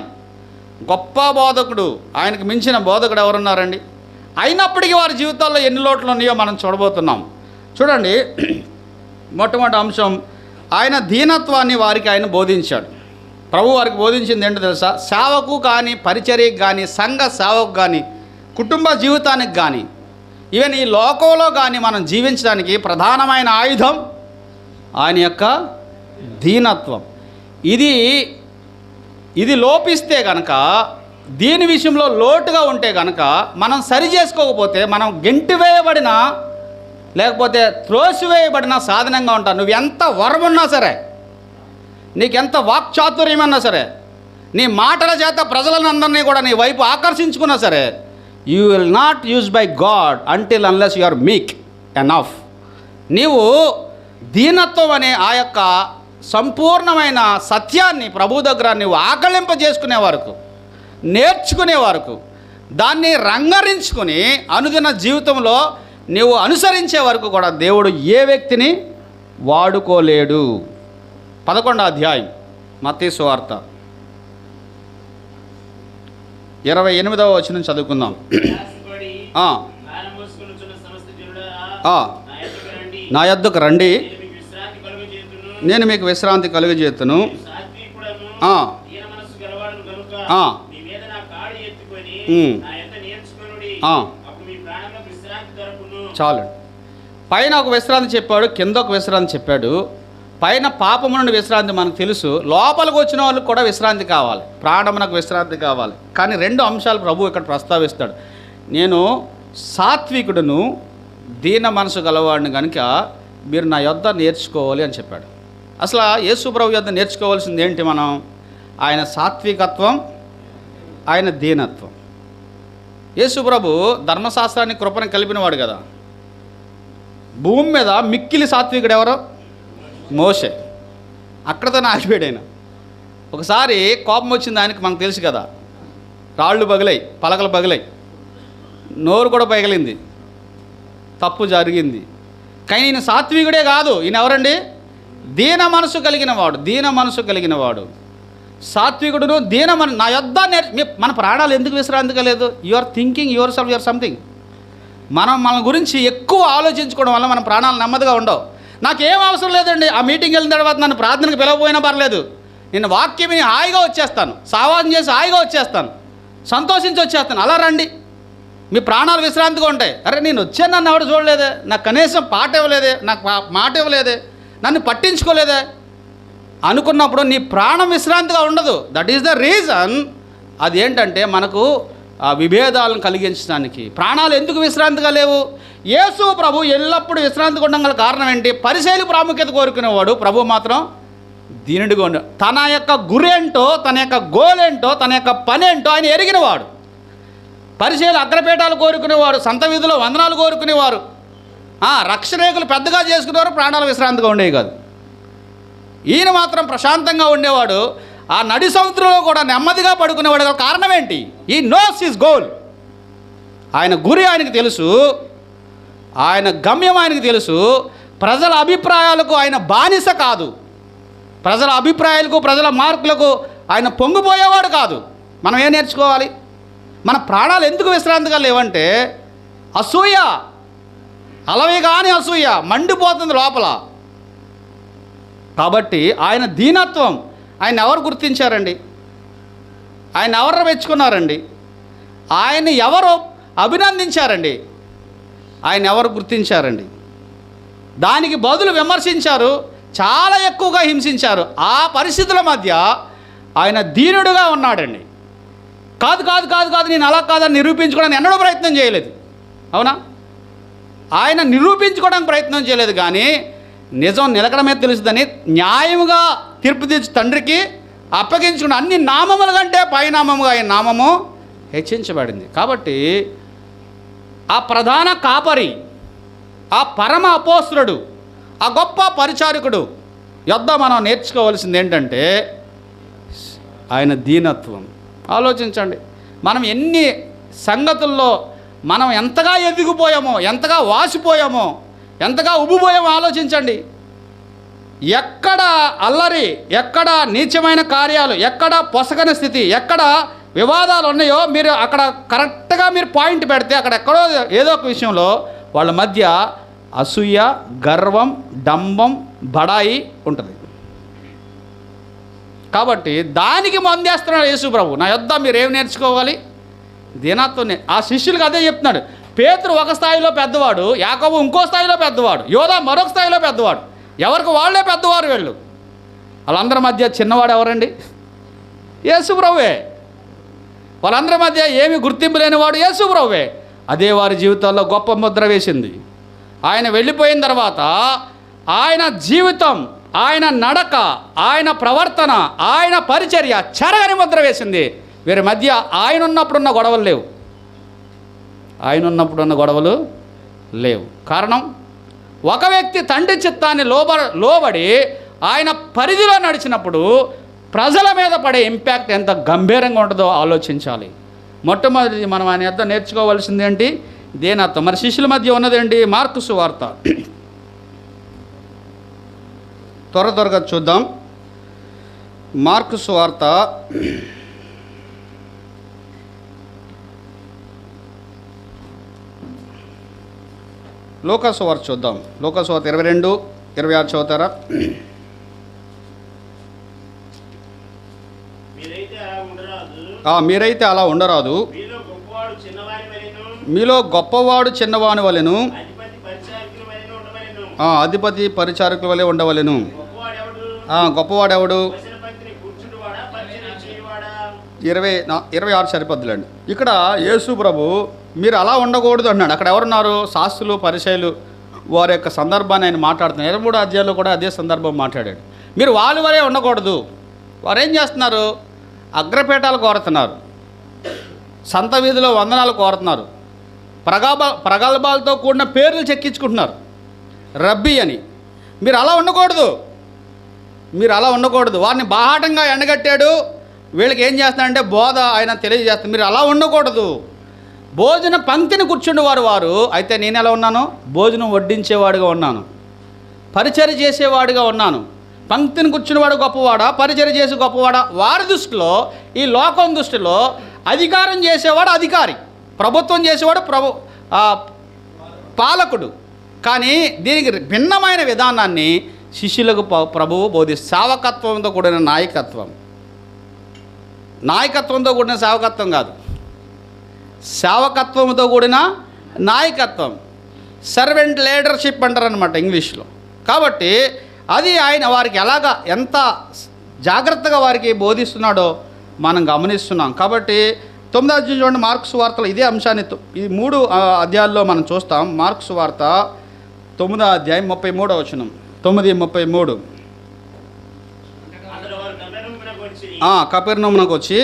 A: గొప్ప బోధకుడు, ఆయనకు మించిన బోధకుడు ఎవరున్నారండి? అయినప్పటికీ వారి జీవితాల్లో ఎన్ని లోట్లు ఉన్నాయో మనం చూడబోతున్నాం. చూడండి, మొట్టమొదటి అంశం, ఆయన దీనత్వాన్ని వారికి ఆయన బోధించాడు. ప్రభు వారికి బోధించింది ఏంటో తెలుసా? సేవకు కానీ, పరిచర్యకు కానీ, సంఘ సేవకు కానీ, కుటుంబ జీవితానికి కానీ, ఈవెన్ ఈ లోకంలో కానీ మనం జీవించడానికి ప్రధానమైన ఆయుధం ఆయన యొక్క దీనత్వం. ఇది లోపిస్తే కనుక, దీని విషయంలో లోటుగా ఉంటే కనుక, మనం సరి చేసుకోకపోతే, మనం గెంటివేయబడిన లేకపోతే త్రోసివేయబడిన సాధనంగా ఉంటారు. నువ్వు ఎంత వరమున్నా సరే, నీకెంత వాక్చాతుర్యమన్నా సరే, నీ మాటల చేత ప్రజలందరినీ కూడా నీ వైపు ఆకర్షించుకున్నా సరే, you will not use by God until unless you are meek enough. నీవు దీనత్వం అనే ఆ యొక్క సంపూర్ణమైన సత్యాన్ని ప్రభు దగ్గర నువ్వు ఆకలింపజేసుకునే వరకు, నేర్చుకునే వరకు, దాన్ని రంగరించుకుని అనుదిన జీవితంలో నీవు అనుసరించే వరకు కూడా దేవుడు ఏ వ్యక్తిని వాడుకోలేడు. 11వ అధ్యాయం మత్తయి సువార్త 28వ వచనం చదువుకుందాం. నా యొద్దకు రండి, నేను మీకు విశ్రాంతి కలుగజేతును. చాలు. పైన ఒక విశ్రాంతి చెప్పాడు, కింద ఒక విశ్రాంతి చెప్పాడు. పైన పాపము నుండి విశ్రాంతి మనకు తెలుసు, లోపలికి వచ్చిన వాళ్ళకి కూడా విశ్రాంతి కావాలి, ప్రాణమునకు విశ్రాంతి కావాలి. కానీ రెండు అంశాలు ప్రభు ఇక్కడ ప్రస్తావిస్తాడు. నేను సాత్వికుడును దీన మనసు గలవాడిని కనుక మీరు నా యొద్ద నేర్చుకోవాలి అని చెప్పాడు. అసలు యేసు ప్రభు యొద్ద నేర్చుకోవాల్సింది ఏంటి? మనం ఆయన సాత్వికత్వం, ఆయన దీనత్వం. యేసు ప్రభు ధర్మశాస్త్రాన్ని కృపను కలిపినవాడు కదా. భూమి మీద మిక్కిలి సాత్వికుడు ఎవరో? మోషే. అక్కడతో ఆగిపోయాడు ఆయన. ఒకసారి కోపం వచ్చింది ఆయనకి, మనకు తెలుసు కదా. రాళ్ళు పగిలాయి, పలకలు పగిలాయి, నోరు కూడా పగిలింది, తప్పు జరిగింది. కానీ ఈయన సాత్వికుడే కాదు. ఈయన ఎవరండి? దీన మనసు కలిగిన వాడు. దీన మనసు కలిగిన వాడు సాత్వికుడును. నా యొద్ద మన ప్రాణాలు ఎందుకు విశ్రాంతి కలేదు? You are thinking yourself, your something. మన గురించి ఎక్కువ ఆలోచించుకోవడం వల్ల మన ప్రాణాలు నెమ్మదిగా ఉండవు. నాకేం అవసరం లేదండి, ఆ మీటింగ్ వెళ్ళిన తర్వాత నన్ను ప్రార్థనకు పిలవపోయినా పర్లేదు, నేను వాక్యం విని హాయిగా వచ్చేస్తాను, సావాసం చేసి హాయిగా వచ్చేస్తాను, సంతోషించి వచ్చేస్తాను. అలా రండి, మీ ప్రాణాలు విశ్రాంతిగా ఉంటాయి. అరే నేను వచ్చాను, నన్ను ఎవడు చూడలేదే, నాకు కనీసం పాట ఇవ్వలేదే, నాకు మాట ఇవ్వలేదే, నన్ను పట్టించుకోలేదే అనుకున్నప్పుడు నీ ప్రాణం విశ్రాంతిగా ఉండదు. That is the reason. అది ఏంటంటే మనకు ఆ విభేదాలను కలిగించడానికి. ప్రాణాలు ఎందుకు విశ్రాంతిగా లేవు? యేసు ప్రభు ఎల్లప్పుడూ విశ్రాంతిగా ఉండడం గల కారణం ఏంటి? పరిచర్యకు ప్రాముఖ్యత కోరుకునేవాడు, ప్రభు మాత్రం దీనుడిగా ఉండే. తన యొక్క గురి ఏంటో, తన యొక్క గోల్ ఏంటో, తన యొక్క పని ఏంటో ఆయన ఎరిగినవాడు. పరిచర్యలు అగ్రపీఠాలు కోరుకునేవాడు, సంత వీధిలో వందనాలు కోరుకునేవారు, రక్షణేకులు పెద్దగా చేసుకునేవారు, ప్రాణాలు విశ్రాంతిగా ఉండేవి కాదు. ఈయన మాత్రం ప్రశాంతంగా ఉండేవాడు. ఆ నడి సముద్రంలో కూడా నెమ్మదిగా పడుకునేవాడు. కారణం ఏంటి? ఈ నోస్ హిస్ గోల్. ఆయన గురి ఆయనకు తెలుసు, ఆయన గమ్యం ఆయనకు తెలుసు. ప్రజల అభిప్రాయాలకు ఆయన బానిస కాదు, ప్రజల అభిప్రాయాలకు, ప్రజల మార్కులకు ఆయన పొంగిపోయేవాడు కాదు. మనం ఏం నేర్చుకోవాలి? మన ప్రాణాలు ఎందుకు విశ్రాంతిగా లేవంటే అసూయ, అలవి కానీ అసూయ మండిపోతుంది లోపల. కాబట్టి ఆయన దీనత్వం ఆయన ఎవరు గుర్తించారండి? ఆయన ఎవరు మెచ్చుకున్నారండి? ఆయన ఎవరు అభినందించారండి? ఆయన ఎవరు గుర్తించారండి? దానికి బదులు విమర్శించారు, చాలా ఎక్కువగా హింసించారు. ఆ పరిస్థితుల మధ్య ఆయన దీనుడుగా ఉన్నాడండి. కాదు కాదు కాదు కాదు నేను అలా కాదని నిరూపించుకోవడానికి ఎన్నడూ ప్రయత్నం చేయలేదు. అవునా? ఆయన నిరూపించుకోవడానికి ప్రయత్నం చేయలేదు, కానీ నిజం నిలకడమే తెలుస్తుందని న్యాయముగా తీర్పు తీర్చి తండ్రికి అప్పగించుకున్న అన్ని నామముల కంటే పైనామముగా ఆయన నామము హెచ్చించబడింది. కాబట్టి ఆ ప్రధాన కాపరి, ఆ పరమ అపోస్తులుడు, ఆ గొప్ప పరిచారకుడు యొద్ద మనం నేర్చుకోవాల్సింది ఏంటంటే ఆయన దీనత్వం. ఆలోచించండి, మనం ఎన్ని సంగతుల్లో మనం ఎంతగా ఎదిగిపోయామో, ఎంతగా వాసిపోయామో, ఎంతగా ఉబ్బిపోయామో ఆలోచించండి. ఎక్కడ అల్లరి, ఎక్కడ నీచమైన కార్యాలు, ఎక్కడ పొసగని స్థితి, ఎక్కడ వివాదాలు ఉన్నాయో మీరు అక్కడ కరెక్ట్గా మీరు పాయింట్ పెడితే అక్కడ ఎక్కడో ఏదో ఒక విషయంలో వాళ్ళ మధ్య అసూయ, గర్వం, డంబం, బడాయి ఉంటుంది. కాబట్టి దానికి మందేస్తున్నాడు యేసు ప్రభు. నా యొద్ద మీరు ఏమి నేర్చుకోవాలి? దీనత్వం. ఆ శిష్యులకు అదే చెప్తున్నాడు. పేతురు ఒక స్థాయిలో పెద్దవాడు, యాకోబు ఇంకో స్థాయిలో పెద్దవాడు, యోధా మరొక స్థాయిలో పెద్దవాడు. ఎవరికి వాళ్ళే పెద్దవారు వీళ్ళు. వాళ్ళందరి మధ్య చిన్నవాడు ఎవరండి? యేసు ప్రభువే. వాళ్ళందరి మధ్య ఏమి గుర్తింపు లేనివాడు యేసు ప్రభువే. అదే వారి జీవితాల్లో గొప్ప ముద్ర వేసింది. ఆయన వెళ్ళిపోయిన తర్వాత ఆయన జీవితం, ఆయన నడక, ఆయన ప్రవర్తన, ఆయన పరిచర్య చెరగని ముద్ర వేసింది. వీరి మధ్య ఆయన ఉన్నప్పుడున్న గొడవలు లేవు, ఆయన ఉన్నప్పుడున్న గొడవలు లేవు. కారణం, ఒక వ్యక్తి తండ్రి చిత్తాన్ని లోబడి ఆయన పరిధిలో నడిచినప్పుడు ప్రజల మీద పడే ఇంపాక్ట్ ఎంత గంభీరంగా ఉంటుందో ఆలోచించాలి. మొట్టమొదటి మనం ఆయన యొద్ద నేర్చుకోవాల్సింది ఏంటి? దీనత్వం. మరి శిష్యుల మధ్య ఉన్నదేంటి? మార్కు సువార్త త్వరగా చూద్దాం. మార్కు సువార్త 22 చూద్దాం. లూకా సువార్త 22, 26 చదువుతారా? మీరైతే అలా ఉండరాదు. మీలో గొప్పవాడు చిన్నవాని వలెను, అధిపతి పరిచారకుల వలె ఉండవలెను. గొప్పవాడెవడు? 26 సరిపోద్దులండి. ఇక్కడ యేసు ప్రభు మీరు అలా ఉండకూడదు అన్నాడు. అక్కడ ఎవరున్నారు? శాస్త్రులు, పరిసయ్యులు, వారి యొక్క సందర్భాన్ని ఆయన మాట్లాడుతున్నారు. 23 అధ్యాయంలో కూడా అదే సందర్భం మాట్లాడాడు. మీరు వాళ్ళ వరే ఉండకూడదు. వారు ఏం చేస్తున్నారు? అగ్రపీఠాలు కోరుతున్నారు, సంత వీధిలో వందనాలు కోరుతున్నారు, ప్రగల్భాలతో కూడిన పేర్లు చెక్కించుకుంటున్నారు రబ్బీ అని. మీరు అలా ఉండకూడదు. వారిని బాహాటంగా ఎండగట్టాడు. వీళ్ళకి ఏం చేస్తున్నారంటే బోధ ఆయన తెలియజేస్తారు. మీరు అలా ఉండకూడదు. భోజన పంక్తిని కూర్చుండేవారు వారు. అయితే నేను ఎలా ఉన్నాను? భోజనం వడ్డించేవాడుగా ఉన్నాను, పరిచర్య చేసేవాడిగా ఉన్నాను. పంక్తిని కూర్చునేవాడు గొప్పవాడా, పరిచర్య చేసే గొప్పవాడా? వారి దృష్టిలో, ఈ లోకం దృష్టిలో అధికారం చేసేవాడు అధికారి, ప్రభుత్వం చేసేవాడు పాలకుడు. కానీ దీనికి భిన్నమైన విధానాన్ని శిష్యులకు ప్రభువు బోధిస్తారు. సేవకత్వంతో కూడిన నాయకత్వంతో కూడిన సేవకత్వం కాదు, సేవకత్వంతో కూడిన నాయకత్వం. సర్వెంట్ లీడర్షిప్ అంటారనమాట ఇంగ్లీష్లో. కాబట్టి అది ఆయన వారికి ఎంత జాగ్రత్తగా వారికి బోధిస్తున్నాడో మనం గమనిస్తున్నాం. కాబట్టి 9వ అధ్యాయం చూడండి, మార్కు సువార్తలో ఇదే అంశాన్ని ఈ 3 అధ్యాయాల్లో మనం చూస్తాం. మార్కు సువార్త 9వ అధ్యాయం 33వ వచనం. 9:33. కపెర్నౌమునకు వచ్చి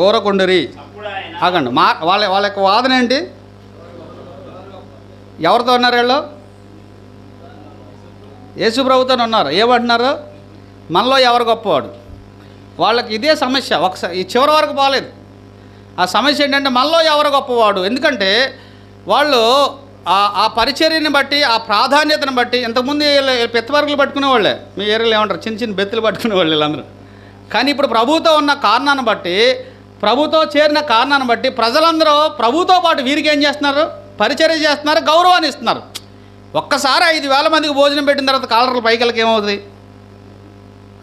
A: ఊరకుండిరి. ఆగండి, వాళ్ళ యొక్క వాదన ఏంటి? ఎవరితో ఉన్నారు వీళ్ళు? యేసు ప్రభుతో ఉన్నారు. ఏమంటున్నారు? మనలో ఎవరు గొప్పవాడు? వాళ్ళకి ఇదే సమస్య. ఒకసారి ఈ చివరి వరకు పోలేదు. ఆ సమస్య ఏంటంటే మనలో ఎవరు గొప్పవాడు. ఎందుకంటే వాళ్ళు ఆ పరిచర్యని బట్టి, ఆ ప్రాధాన్యతను బట్టి, ఇంతకుముందు పెత్తవర్గులు పట్టుకునేవాళ్ళే. మీ ఏరియాలో ఏమంటారు? చిన్న చిన్న బెత్తులు పట్టుకునేవాళ్ళు వీళ్ళందరూ. కానీ ఇప్పుడు ప్రభుతో ఉన్న కారణాన్ని బట్టి, ప్రభుతో చేరిన కారణాన్ని బట్టి ప్రజలందరూ ప్రభుతో పాటు వీరికి ఏం చేస్తున్నారు? పరిచర్య చేస్తున్నారు, గౌరవాన్ని ఇస్తున్నారు. ఒక్కసారి 5,000 మందికి భోజనం పెట్టిన తర్వాత కాలర్ల పైకలకి ఏమవుతుంది?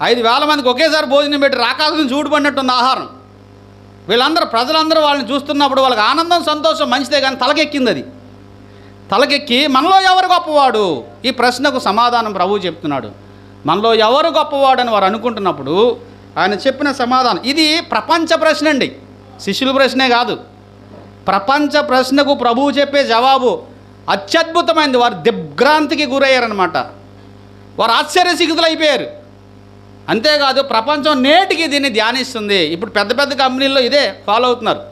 A: 5,000 మందికి ఒకేసారి భోజనం పెట్టి రాకాల్సిన చూడు పడినట్టుంది ఆహారం. వీళ్ళందరూ ప్రజలందరూ వాళ్ళని చూస్తున్నప్పుడు వాళ్ళకి ఆనందం, సంతోషం మంచిదే. కానీ తలకెక్కి మనలో ఎవరు గొప్పవాడు? ఈ ప్రశ్నకు సమాధానం ప్రభువు చెప్తున్నాడు. మనలో ఎవరు గొప్పవాడు అని వారు అనుకుంటున్నప్పుడు ఆయన చెప్పిన సమాధానం ఇది ప్రపంచ ప్రశ్న అండి, శిష్యుల ప్రశ్నే కాదు. ప్రపంచ ప్రశ్నకు ప్రభువు చెప్పే జవాబు అత్యద్భుతమైనది. వారు దిగ్భ్రాంతికి గురయ్యారనమాట. వారు ఆశ్చర్యచకితులు అయిపోయారు. అంతేకాదు ప్రపంచం నేటికి దీన్ని ధ్యానిస్తుంది. ఇప్పుడు పెద్ద పెద్ద కంపెనీల్లో ఇదే ఫాలో అవుతున్నారు,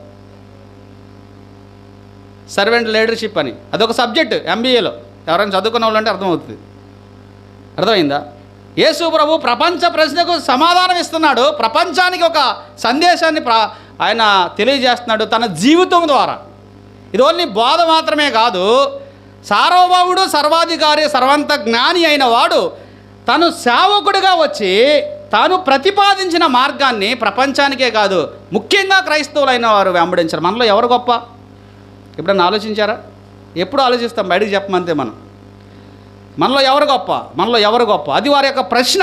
A: సర్వెంట్ లీడర్షిప్ అని. అదొక సబ్జెక్ట్ MBAలో. ఎవరైనా చదువుకున్న వాళ్ళు అంటే అర్థమవుతుంది. అర్థమైందా? యేసు ప్రభు ప్రపంచ ప్రశ్నకు సమాధానం ఇస్తున్నాడు. ప్రపంచానికి ఒక సందేశాన్ని ఆయన తెలియజేస్తున్నాడు తన జీవితం ద్వారా. ఇది ఓన్లీ బోధ మాత్రమే కాదు. సార్వభౌముడు, సర్వాధికారి, సర్వంత జ్ఞాని అయిన వాడు తను సేవకుడిగా వచ్చి తాను ప్రతిపాదించిన మార్గాన్ని ప్రపంచానికే కాదు, ముఖ్యంగా క్రైస్తవులైన వారు వెంబడించారు. మనలో ఎవరు గొప్ప? ఎప్పుడన్నా ఆలోచించారా? ఎప్పుడు ఆలోచిస్తాం? బయటికి చెప్పమంతే మనం. మనలో ఎవరు గొప్ప? అది వారి యొక్క ప్రశ్న.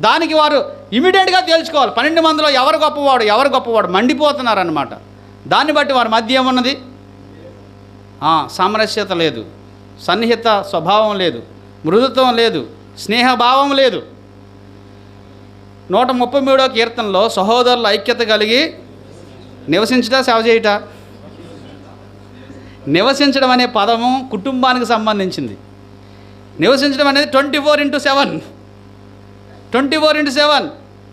A: దానికి వారు ఇమీడియట్గా తేల్చుకోవాలి. 12 మందిలో ఎవరు గొప్పవాడు మండిపోతున్నారన్నమాట. దాన్ని బట్టి వారి మధ్య ఏమున్నది? సామరస్యత లేదు, సన్నిహిత స్వభావం లేదు, మృదుత్వం లేదు, స్నేహభావం లేదు. 133వ కీర్తనలో సహోదరుల ఐక్యత కలిగి నివసించుట, సేవ చేయుట. నివసించడం అనే పదము కుటుంబానికి సంబంధించింది. నివసించడం అనేది 24/7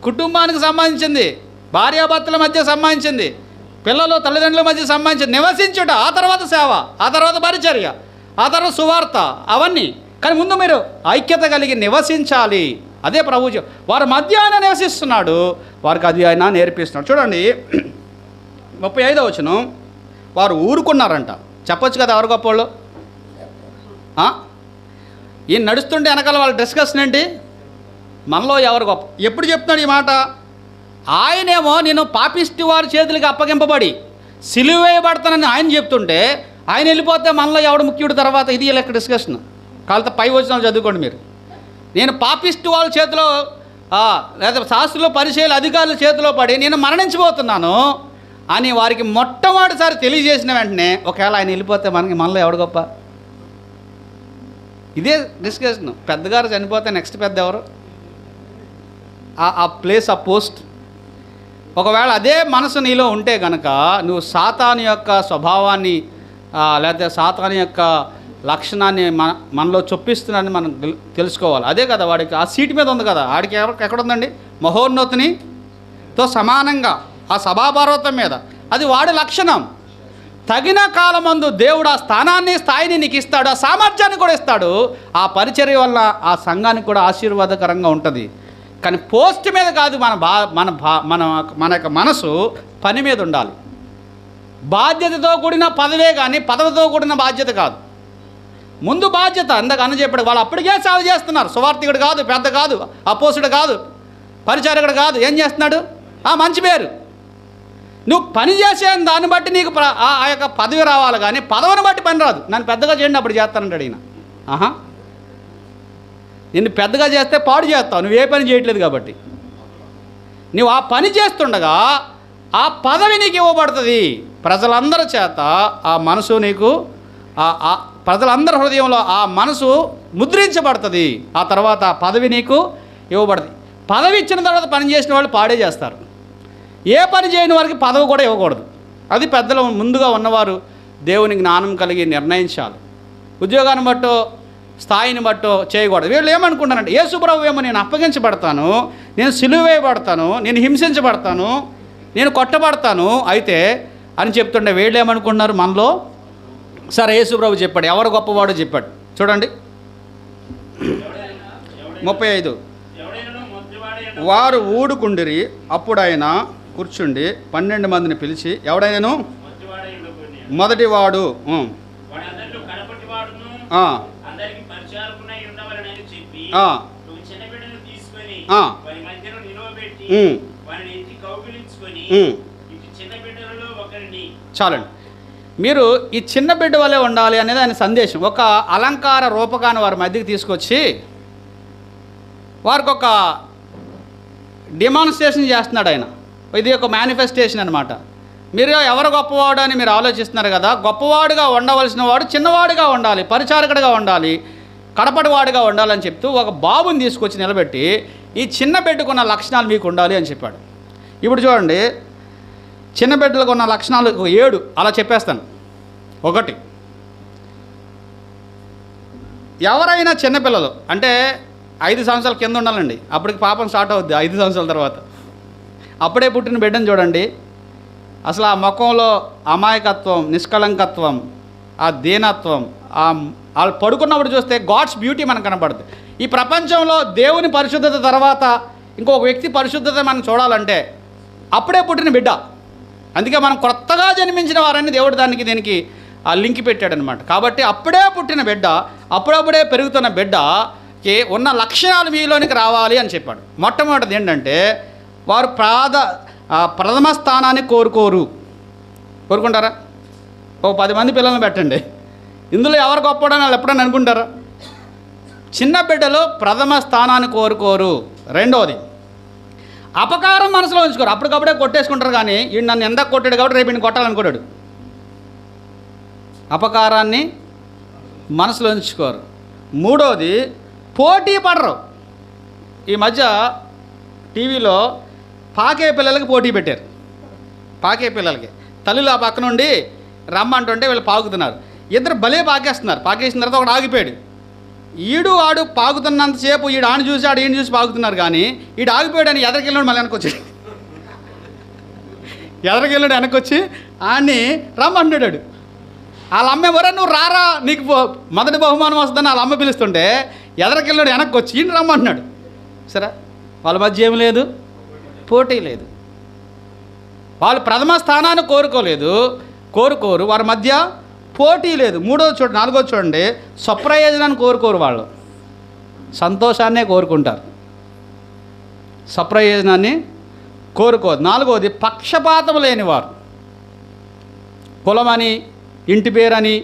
A: కుటుంబానికి సంబంధించింది, భార్యాభర్తల మధ్య సంబంధించింది, పిల్లలు తల్లిదండ్రుల మధ్య సంబంధించింది. నివసించుట, ఆ తర్వాత సేవ, ఆ తర్వాత పరిచర్య, ఆ తర్వాత సువార్త, అవన్నీ. కానీ ముందు మీరు ఐక్యత కలిగి నివసించాలి. అదే ప్రభు వారి మధ్య ఆయన నివసిస్తున్నాడు, వారికి అది ఆయన నేర్పిస్తున్నాడు. చూడండి 35వ వచనం. వారు ఊరుకున్నారంట. చెప్పొచ్చు కదా ఎవరు గొప్పవాళ్ళు? ఈయన నడుస్తుంటే వెనకాల వాళ్ళ డిస్కషన్ ఏంటి? మనలో ఎవరు గొప్ప? ఎప్పుడు చెప్తున్నాడు ఈ మాట? ఆయనేమో నేను పాపిష్టి వారి చేతులకి అప్పగింపబడి సిలువ వేయబడతానని ఆయన చెప్తుంటే ఆయన వెళ్ళిపోతే మనలో ఎవడు ముఖ్యుడు తర్వాత? ఇది లెక్క డిస్కషన్. కాళ్ళతో పై వచనాలు చదువుకోండి మీరు. నేను పాపిస్టు వాళ్ళ చేతిలో లేదా శాస్త్రులు పరిచయాలు అధికారుల చేతిలో పడి నేను మరణించబోతున్నాను అని వారికి మొట్టమొదటిసారి తెలియజేసిన వెంటనే ఒకవేళ ఆయన వెళ్ళిపోతే మనలో ఎవడు గొప్ప? ఇదే డిస్కషన్. పెద్దగారు చనిపోతే నెక్స్ట్ పెద్ద ఎవరు? ఆ ప్లేస్, ఆ పోస్ట్. ఒకవేళ అదే మనసు నీలో ఉంటే కనుక నువ్వు సాతాను యొక్క స్వభావాన్ని లేకపోతే సాతాను యొక్క లక్షణాన్ని మనలో చొప్పిస్తున్నానని మనం తెలుసుకోవాలి. అదే కదా వాడికి ఆ సీటు మీద ఉంది కదా. ఆడికి ఎక్కడుందండి? మహోన్నతినితో సమానంగా ఆ సభాపర్వతం మీద. అది వాడి లక్షణం. తగిన కాలమందు దేవుడు ఆ స్థానాన్ని, స్థాయిని నీకు ఇస్తాడు, ఆ సామర్థ్యాన్ని కూడా ఇస్తాడు. ఆ పరిచర్య వల్ల ఆ సంఘానికి కూడా ఆశీర్వాదకరంగా ఉంటుంది. కానీ పోస్ట్ మీద కాదు మన యొక్క మనసు పని మీద ఉండాలి. బాధ్యతతో కూడిన పదవే కానీ పదవితో కూడిన బాధ్యత కాదు. ముందు బాధ్యత. అందాక అన్న చెప్పాడు, వాళ్ళు అప్పటికే సేవ చేస్తున్నారు. సువార్థికుడు కాదు, పెద్ద కాదు, అపోసుడు కాదు, పరిచారకుడు కాదు. ఏం చేస్తున్నాడు? మంచి పేరు. నువ్వు పని చేసే దాన్ని బట్టి నీకు ఆ యొక్క పదవి రావాలి, కానీ పదవిని బట్టి పని రాదు. నన్ను పెద్దగా చేయండి అప్పుడు చేస్తానంటాడు ఈయన. నిన్ను పెద్దగా చేస్తే పాడు చేస్తావు, నువ్వు ఏ పని చేయట్లేదు కాబట్టి. నువ్వు ఆ పని చేస్తుండగా ఆ పదవి నీకు ఇవ్వబడుతుంది. ప్రజలందరి చేత ఆ మనసు నీకు ప్రజలందరి హృదయంలో ఆ మనసు ముద్రించబడుతుంది. ఆ తర్వాత ఆ పదవి నీకు ఇవ్వబడుతుంది. పదవి ఇచ్చిన తర్వాత పని చేసిన వాళ్ళు పాడే చేస్తారు. ఏ పని చేయని వారికి పదవి కూడా ఇవ్వకూడదు. అది పెద్దలు ముందుగా ఉన్నవారు దేవుని జ్ఞానం కలిగి నిర్ణయించాలి. ఉద్యోగాన్ని బట్టో స్థాయిని బట్టో చేయకూడదు. వీళ్ళు ఏమనుకుంటారంటే యేసుప్రభు ఏమో నేను అప్పగించబడతాను, నేను సిలువ వేయబడతాను, నేను హింసించబడతాను, నేను కొట్టబడతాను అయితే అని చెప్తుండే వీళ్ళు ఏమనుకుంటున్నారు మనలో? సరే యేసుప్రభు చెప్పాడు, ఎవరు గొప్పవాడో చెప్పాడు. చూడండి 35. వారు ఊడుకుండిరి. అప్పుడు ఆయన కూర్చుండి 12 మందిని పిలిచి, ఎవడైనాను మొదటివాడు చాలండి. మీరు ఈ చిన్న బిడ్డ వల్లే ఉండాలి అనేది ఆయన సందేశం. ఒక అలంకార రూపకాన్ని వారి మధ్యకి తీసుకొచ్చి వారికి ఒక డిమాన్స్ట్రేషన్ చేస్తున్నాడు ఆయన. ఇది ఒక మేనిఫెస్టేషన్ అనమాట. మీరు ఎవరు గొప్పవాడు అని మీరు ఆలోచిస్తున్నారు కదా. గొప్పవాడుగా ఉండవలసిన వాడు చిన్నవాడుగా ఉండాలి, పరిచారకుడిగా ఉండాలి, కడపటివాడుగా ఉండాలని చెప్తూ ఒక బాబుని తీసుకొచ్చి నిలబెట్టి ఈ చిన్న బిడ్డకున్న లక్షణాలు మీకు ఉండాలి అని చెప్పాడు. ఇప్పుడు చూడండి, చిన్న బిడ్డలకు ఉన్న లక్షణాలు 7 అలా చెప్పేస్తాను. 1, ఎవరైనా చిన్నపిల్లలు అంటే 5 సంవత్సరాల కింద ఉండాలండి. అప్పటికి పాపం స్టార్ట్ అవుద్ది 5 సంవత్సరాల తర్వాత. అప్పుడే పుట్టిన బిడ్డను చూడండి, అసలు ఆ ముఖంలో అమాయకత్వం, నిష్కళంకత్వం, ఆ దీనత్వం, వాళ్ళు పడుకున్నప్పుడు చూస్తే గాడ్స్ బ్యూటీ మనకు కనపడుతుంది. ఈ ప్రపంచంలో దేవుని పరిశుద్ధత తర్వాత ఇంకొక వ్యక్తి పరిశుద్ధత మనం చూడాలంటే అప్పుడే పుట్టిన బిడ్డ. అందుకే మనం కొత్తగా జన్మించిన వారని దేవుడు దీనికి ఆ లింక్ పెట్టాడనమాట. కాబట్టి అప్పుడే పుట్టిన బిడ్డ, అప్పుడప్పుడే పెరుగుతున్న బిడ్డకి ఉన్న లక్షణాలు మీలోనికి రావాలి అని చెప్పాడు. మొట్టమొదటిది ఏంటంటే వారు ప్రథమ స్థానాన్ని కోరుకుంటారా? ఒక 10 మంది పిల్లల్ని పెట్టండి, ఇందులో ఎవరు గొప్పడని వాళ్ళు ఎప్పుడైనా అనుకుంటారా? చిన్న బిడ్డలు ప్రథమ స్థానాన్ని కోరుకోరు. రెండవది, అపకారం మనసులో ఉంచుకోరు. అప్పటికప్పుడే కొట్టేసుకుంటారు, కానీ ఈయన నన్ను ఎందాక కొట్టాడు కాబట్టి రేపు ఈయన కొట్టాలనుకోడాడు. అపకారాన్ని మనసులో ఉంచుకోరు. మూడవది, పోటీ పడరు. ఈ మధ్య టీవీలో పాకే పిల్లలకి పోటీ పెట్టారు. పాకే పిల్లలకి తల్లిలో ఆ పక్క నుండి రమ్మంటుంటే వీళ్ళు పాకుతున్నారు. ఇద్దరు భలే పాకేస్తున్నారు. పాకేసిన తర్వాత ఒకడు ఆగిపోయాడు. ఆడు పాకుతున్నంతసేపు ఈడు ఆని చూసి ఆడు ఈయన చూసి పాకుతున్నారు, కానీ ఈడు ఆగిపోయాడని ఎదరికెళ్ళాడు. మళ్ళీ వెనకొచ్చాడు. ఎదరికెళ్ళాడు, వెనకొచ్చి ఆడిని రమ్మంటున్నాడు. వాళ్ళ అమ్మ ఎవరో నువ్వు రారా నీకు మొదటి బహుమానం వస్తుందని వాళ్ళ అమ్మ పిలుస్తుంటే ఎదరికెళ్ళాడు, వెనక్కి వచ్చి ఈయన రమ్మంటున్నాడు. సరే, వాళ్ళ మధ్య ఏం లేదు, పోటీ లేదు. వాళ్ళు ప్రథమ స్థానాన్ని కోరుకోరు, వారి మధ్య పోటీ లేదు. నాలుగోది చూడండి, స్వప్రయోజనాన్ని కోరుకోరు. వాళ్ళు సంతోషాన్నే కోరుకుంటారు, స్వప్రయోజనాన్ని కోరుకోరు. నాలుగోది, పక్షపాతం లేనివారు. కులమని, ఇంటి పేరని,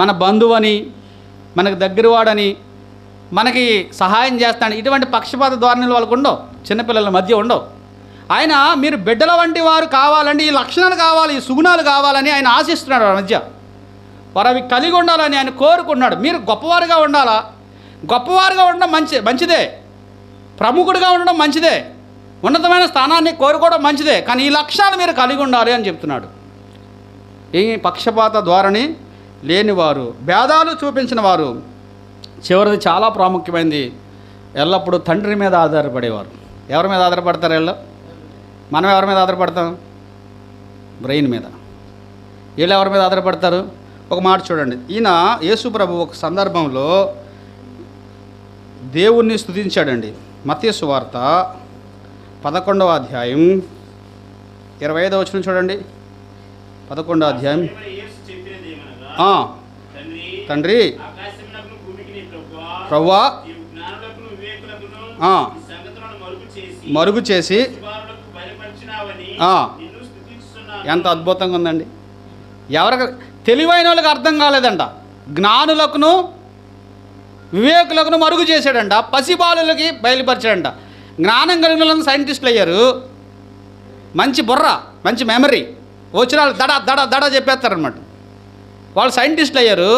A: మన బంధువని, మనకు దగ్గరవాడని, మనకి సహాయం చేస్తాడు, ఇటువంటి పక్షపాత ధోరణులు వాళ్ళకు ఉండవు, చిన్నపిల్లల మధ్య ఉండవు. ఆయన మీరు బిడ్డల వంటి వారు కావాలండి, ఈ లక్షణాలు కావాలి, ఈ సుగుణాలు కావాలని ఆయన ఆశిస్తున్నాడు. వాళ్ళ మధ్య వారు అవి కలిగి ఉండాలని ఆయన కోరుకున్నాడు. మీరు గొప్పవారుగా ఉండాలా? గొప్పవారుగా ఉండడం మంచిదే, ప్రముఖుడిగా ఉండడం మంచిదే, ఉన్నతమైన స్థానాన్ని కోరుకోవడం మంచిదే, కానీ ఈ లక్షణాలు మీరు కలిగి ఉండాలి అని చెప్తున్నాడు. ఈ పక్షపాత ధోరణి లేనివారు, భేదాలు చూపించిన వారు. చివరిది చాలా ప్రాముఖ్యమైనది, ఎల్లప్పుడూ తండ్రి మీద ఆధారపడేవారు. ఎవరి మీద ఆధారపడతారు? మనం ఎవరి మీద ఆధారపడతాం? బ్రెయిన్ మీద. వీళ్ళు ఎవరి మీద ఆధారపడతారు? ఒక మాట చూడండి. ఈయన యేసు ప్రభు ఒక సందర్భంలో దేవుణ్ణి స్తుతించాడండి. మత్తయి సువార్త 11వ అధ్యాయం 25వ వచనం చూడండి. 11వ అధ్యాయం. తండ్రి, ప్రభువా, మరుగు చేసి, ఎంత అద్భుతంగా ఉందండి. ఎవరికి తెలివైన వాళ్ళకి అర్థం కాలేదంట, జ్ఞానులకును వివేకులకును మరుగు చేశాడంట, పసిబాలులకి బయలుపరిచాడంట. జ్ఞానం కలిగిన వాళ్ళని సైంటిస్టులు అయ్యారు, మంచి బుర్ర, మంచి మెమరీ, వచ్చిన వాళ్ళు దడ దడ దడ చెప్పేస్తారనమాట. వాళ్ళు సైంటిస్టులు అయ్యారు.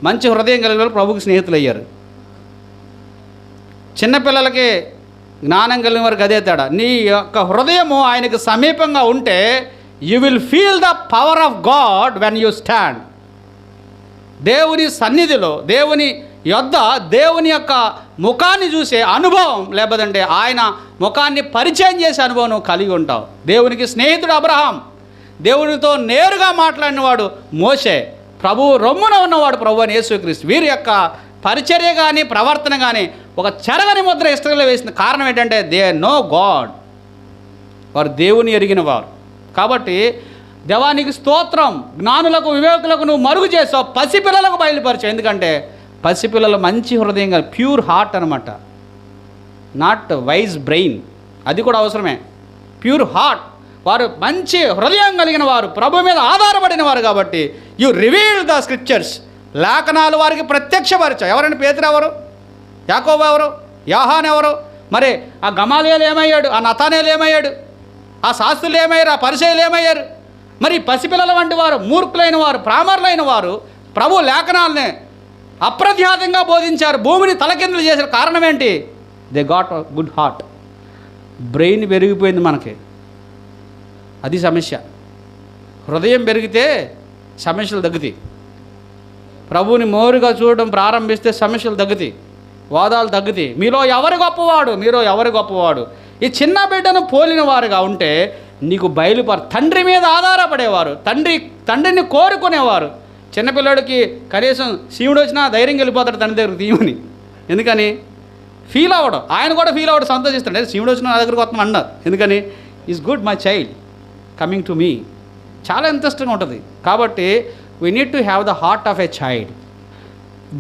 A: మంచి హృదయం కలిగిన వాళ్ళు ప్రభుకి స్నేహితులు అయ్యారు. చిన్నపిల్లలకి జ్ఞానం కలిగిన వారికి అదే తేడా. నీ యొక్క హృదయము ఆయనకు సమీపంగా ఉంటే you will feel the power of God when you stand. దేవుని సన్నిధిలో, దేవుని యొద్ద దేవుని యొక్క ముఖాన్ని చూసే అనుభవం, లేకపోతే ఆయన ముఖాన్ని పరిచయం చేసే అనుభవం నువ్వు కలిగి ఉంటావు. దేవునికి స్నేహితుడు అబ్రహాం, దేవునితో నేరుగా మాట్లాడినవాడు మోషే, ప్రభువు రొమ్మున ఉన్నవాడు ప్రభు అని యేసుక్రీస్తు. వీరి యొక్క పరిచర్య కానీ ప్రవర్తన కానీ ఒక చెరగని ముద్ర ఇస్రాయేలులో వేసిన కారణం ఏంటంటే దే నో గాడ్. వారు దేవుని ఎరిగిన వారు. కాబట్టి దేవానికి స్తోత్రం. జ్ఞానులకు వివేకులకు నువ్వు మరుగు చేసావు, పసిపిల్లలకు బయలుపరిచావు. ఎందుకంటే పసిపిల్లలు మంచి హృదయం కాదు, ప్యూర్ హార్ట్ అనమాట, నాట్ వైజ్ బ్రెయిన్. అది కూడా అవసరమే. ప్యూర్ హార్ట్, వారు మంచి హృదయం కలిగిన వారు, ప్రభు మీద ఆధారపడిన వారు. కాబట్టి యు రివీల్ ద స్క్రిప్చర్స్, లేఖనాలు వారికి ప్రత్యక్షపరిచావు. ఎవరండి? పేతురు ఎవరు? యాకోబు ఎవరు? యోహాను ఎవరు? మరి ఆ గమాలియేలు ఏమయ్యాడు? ఆ నతానేలు ఏమయ్యాడు? ఆ శాస్త్రులు ఏమయ్యారు? ఆ పరిసయ్యులు ఏమయ్యారు? మరి పసిపిల్లల వంటి వారు, మూర్ఖులైన వారు, ప్రామరులైన వారు ప్రభు లేఖనాలనే అప్రఖ్యాతంగా బోధించారు, భూమిని తలకిందులు చేశారు. కారణం ఏంటి? They got good heart. Brain పెరిగిపోయింది మనకి, అది సమస్య. హృదయం పెరిగితే సమస్యలు తగ్గుతాయి. ప్రభువుని మోరుగా చూడడం ప్రారంభిస్తే సమస్యలు తగ్గుతాయి, వాదాలు తగ్గుతాయి. మీలో ఎవరు గొప్పవాడు? ఈ చిన్న బిడ్డను పోలిన వారుగా ఉంటే నీకు తండ్రి మీద ఆధారపడేవారు, తండ్రిని కోరుకునేవారు. చిన్నపిల్లడికి కనీసం శివుడు వచ్చినా ధైర్యం వెళ్ళిపోతాడు తండ్రి దగ్గరకు తీయమని. ఎందుకని? ఫీల్ అవ్వడం. ఆయన కూడా ఫీల్ అవ్వడం, సంతోషిస్తాడు. శివుడు వచ్చిన నా దగ్గరకు వస్తాం అన్నారు. ఎందుకని? Is good my child coming to me. చాలా ఇంట్రెస్టింగ్గా ఉంటుంది. కాబట్టి we need to have the heart of a child.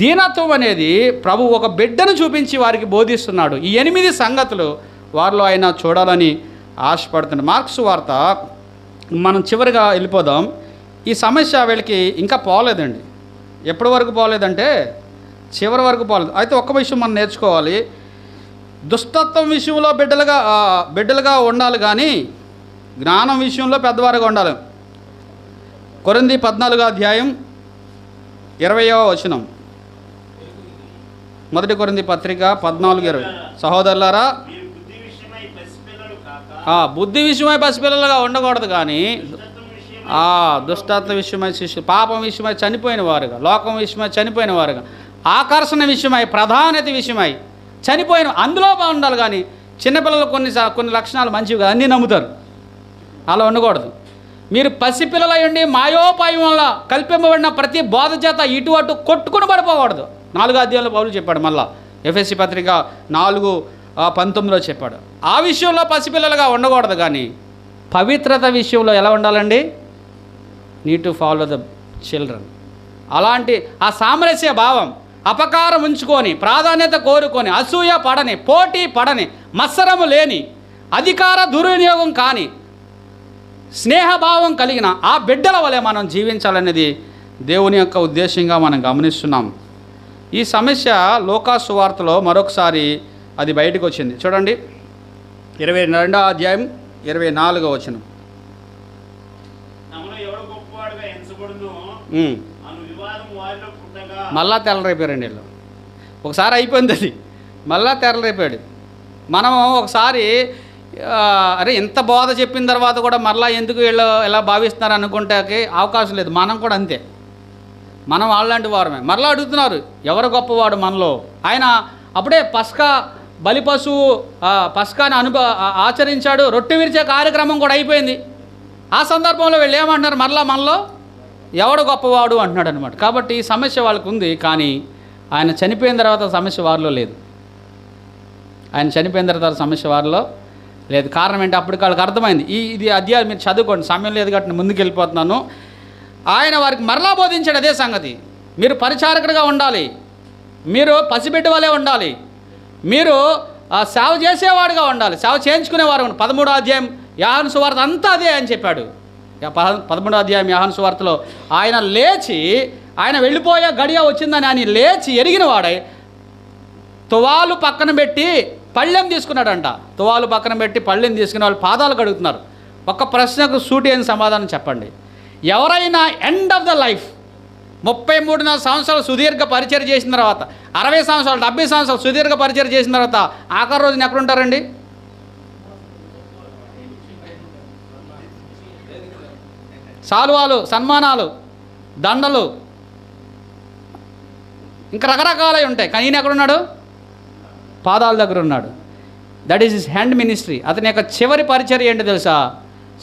A: దీనత్వం అనేది ప్రభు ఒక బిడ్డను చూపించి వారికి బోధిస్తున్నాడు. ఈ 8 సంగతులు వారిలో ఆయన చూడాలని ఆశపడుతున్నాడు. మార్క్స్ వార్త మనం చివరిగా వెళ్ళిపోదాం. ఈ సమస్య వీళ్ళకి ఇంకా పోలేదండి. ఎప్పటి వరకు పోలేదంటే చివరి వరకు పోలేదు. అయితే ఒక్క విషయం మనం నేర్చుకోవాలి. దుష్టత్వం విషయంలో బిడ్డలుగా ఉండాలి, కానీ జ్ఞానం విషయంలో పెద్దవారుగా ఉండాలి. కొరింథీ 14వ అధ్యాయం 20వ వచనం. మొదటి కొరింథీ పత్రిక 14:20. సహోదరులారా, బుద్ధి విషయమై పసిపిల్లలుగా ఉండకూడదు, కానీ దుష్టత్వ విషయమై, పాపం విషయమై చనిపోయిన వారుగా, లోకం విషయమై చనిపోయిన వారుగా, ఆకర్షణ విషయమై, ప్రాధాన్యత విషయమై చనిపోయిన అందులో బాగుండాలి. కానీ చిన్నపిల్లలు కొన్ని లక్షణాలు మంచివి అన్నీ నమ్ముతారు, అలా ఉండకూడదు. మీరు పసిపిల్లలై ఉండి మాయోపాయం వల్ల కల్పింపబడిన ప్రతి బోధ చేత ఇటు అటు కొట్టుకుని పడిపోకూడదు. 4వ అధ్యాయంలో పౌలు చెప్పాడు. మళ్ళా ఎఫెసీ పత్రిక 4:19 చెప్పాడు. ఆ విషయంలో పసిపిల్లలుగా ఉండకూడదు, కానీ పవిత్రత విషయంలో ఎలా ఉండాలండి? Need to follow the children. అలాంటి ఆ సామరస్య భావం, అపకారం ఉంచుకొని, ప్రాధాన్యత కోరుకొని, అసూయ పడని, పోటీ పడని, మత్సరము లేని, అధికార దుర్వినియోగం కాని, స్నేహభావం కలిగిన ఆ బిడ్డల వలె మనం జీవించాలనేది దేవుని యొక్క ఉద్దేశంగా మనం గమనిస్తున్నాం. ఈ సమస్య లూకాసు సువార్తలో మరొకసారి అది బయటకు వచ్చింది. చూడండి 22వ అధ్యాయం 24వ వచనం. మళ్ళా తెల్లరైపోయారండి వీళ్ళు. ఒకసారి అయిపోయింది అది, మళ్ళా తెల్లరైపోయాడు. మనం ఒకసారి అరే ఇంత బోధ చెప్పిన తర్వాత కూడా మరలా ఎందుకు వీళ్ళు ఎలా భావిస్తున్నారు అనుకుంటే అవకాశం లేదు. మనం కూడా అంతే, మనం వాళ్ళలాంటి వారమే. మరలా అడుగుతున్నారు ఎవరు గొప్పవాడు మనలో. ఆయన అప్పుడే పస్కా బలి పశువు పస్కాని ఆచరించాడు, రొట్టె విరిచే కార్యక్రమం కూడా అయిపోయింది. ఆ సందర్భంలో వీళ్ళు ఏమంటున్నారు, మరలా మనలో ఎవడు గొప్పవాడు అంటున్నాడు అనమాట. కాబట్టి ఈ సమస్య వాళ్ళకు ఉంది, కానీ ఆయన చనిపోయిన తర్వాత సమస్య వారిలో లేదు. ఆయన చనిపోయిన తర్వాత సమస్య వారిలో లేదు. కారణం ఏంటి? అప్పటికి వాళ్ళకి అర్థమైంది. ఇది అధ్యాయం మీరు చదువుకోండి, సమయం లేదు కాబట్టి ముందుకు వెళ్ళిపోతున్నాను. ఆయన వారికి మరలా బోధించాడు అదే సంగతి. మీరు పరిచారకుడిగా ఉండాలి, మీరు పసిబిడ్డ వలె ఉండాలి, మీరు సేవ చేసేవాడుగా ఉండాలి, సేవ చేయించుకునేవారు. 13వ అధ్యాయం యోహాను సువార్త అంతా అదే అని చెప్పాడు. 13వ అధ్యాయం యోహాను సువార్తలో ఆయన లేచి, ఆయన వెళ్ళిపోయే గడియ వచ్చిందని ఆయన లేచి ఎరిగిన వాడై తువాలు పక్కన పెట్టి పళ్ళెం తీసుకున్నాడంట. తువాలు పక్కన పెట్టి పళ్ళెం తీసుకునే వాళ్ళు పాదాలు కడుగుతున్నారు. ఒక్క ప్రశ్నకు సూటి అయిన సమాధానం చెప్పండి. ఎవరైనా ఎండ్ ఆఫ్ ద లైఫ్ 33 సంవత్సరాలు సుదీర్ఘ పరిచయం చేసిన తర్వాత, 60 సంవత్సరాలు 70 సంవత్సరాలు సుదీర్ఘ పరిచయం చేసిన తర్వాత ఆఖరి రోజున ఎక్కడుంటారండి? సాలువాలు, సన్మానాలు, దండలు, ఇంకా రకరకాలవి ఉంటాయి. కానీ ఈయన ఎక్కడున్నాడు? పాదాల దగ్గర ఉన్నాడు. That is his hand ministry. అతని యొక్క చివరి పరిచర్య ఏంటి తెలుసా?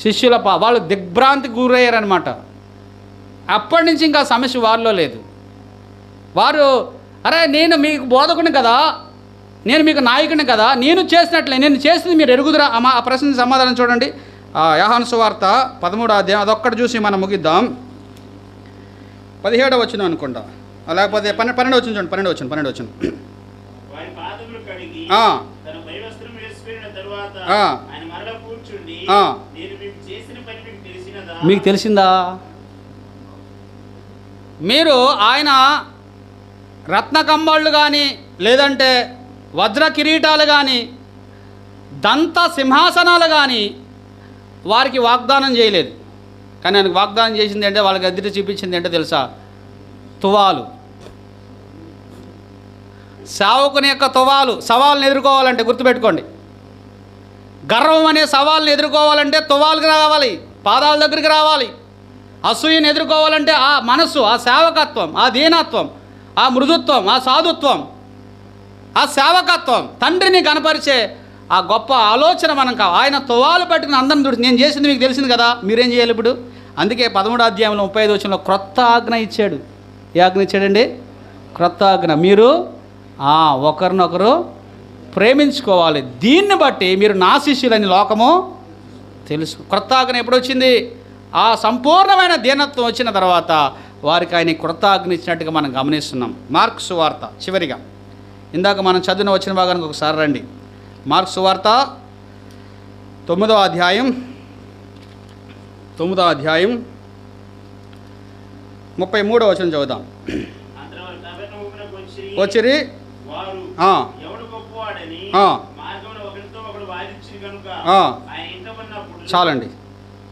A: శిష్యుల వాళ్ళు దిగ్భ్రాంతికి గురయ్యారనమాట. అప్పటి నుంచి ఇంకా సమస్య వారిలో లేదు. వారు అరే నేను మీకు బోధకుని కదా, నేను మీకు నాయకుని కదా, నేను చేసినట్లే, నేను చేసింది మీరు ఎరుగుదురా? ఆ ప్రశ్న సమాధానం చూడండి. యోహాను సువార్త 13వ అధ్యాయం అదొక్కటి చూసి మనం ముగిద్దాం. 17వ వచనం అనుకుంటా, లేకపోతే 12వ వచనం చూడండి. 12వ వచనం. మీకు తెలిసిందా? మీరు ఆయన రత్న కంబళ్ళు కానీ, లేదంటే వజ్ర కిరీటాలు కానీ, దంత సింహాసనాలు కానీ వారికి వాగ్దానం చేయలేదు. కానీ ఆయనకు వాగ్దానం చేసింది అంటే, వాళ్ళకి ఎదురు చూపించింది ఏంటో తెలుసా? తువాలు. సేవకుని యొక్క తువాలు. సవాళ్ళని ఎదుర్కోవాలంటే గుర్తుపెట్టుకోండి, గర్వం అనే సవాళ్ళని ఎదుర్కోవాలంటే తువాలుకి రావాలి, పాదాల దగ్గరికి రావాలి. అసూయను ఎదుర్కోవాలంటే ఆ మనస్సు, ఆ సేవకత్వం, ఆ దీనత్వం, ఆ మృదుత్వం, ఆ సాధుత్వం, ఆ సేవకత్వం, తండ్రిని కనపరిచే ఆ గొప్ప ఆలోచన మనం ఆయన తువాలు పట్టుకుని అందరిని చూసి, నేను చేసింది మీకు తెలిసింది కదా, మీరేం చేయాలి ఇప్పుడు? అందుకే 13వ అధ్యాయంలో 35వ వచనంలో క్రొత్త ఆజ్ఞ ఇచ్చాడు. ఏ ఆజ్ఞ ఇచ్చాడండి? క్రొత్త ఆజ్ఞ. మీరు ఒకరినొకరు ప్రేమించుకోవాలి, దీన్ని బట్టి మీరు నా శిష్యులని లోకము తెలుసు. క్రొత్త ఆజ్ఞ ఎప్పుడు వచ్చింది? ఆ సంపూర్ణమైన దీనత్వం వచ్చిన తర్వాత వారికి ఆయన క్రొత్త ఆజ్ఞ ఇచ్చినట్టుగా మనం గమనిస్తున్నాం. మార్కు సువార్త చివరిగా ఇందాక మనం చదివిన వచ్చిన భాగానికి ఒకసారి రండి. మార్కు సువార్త 9వ అధ్యాయం 33వ వచనం చదువుదాం. వచ్చిరి చాలండి.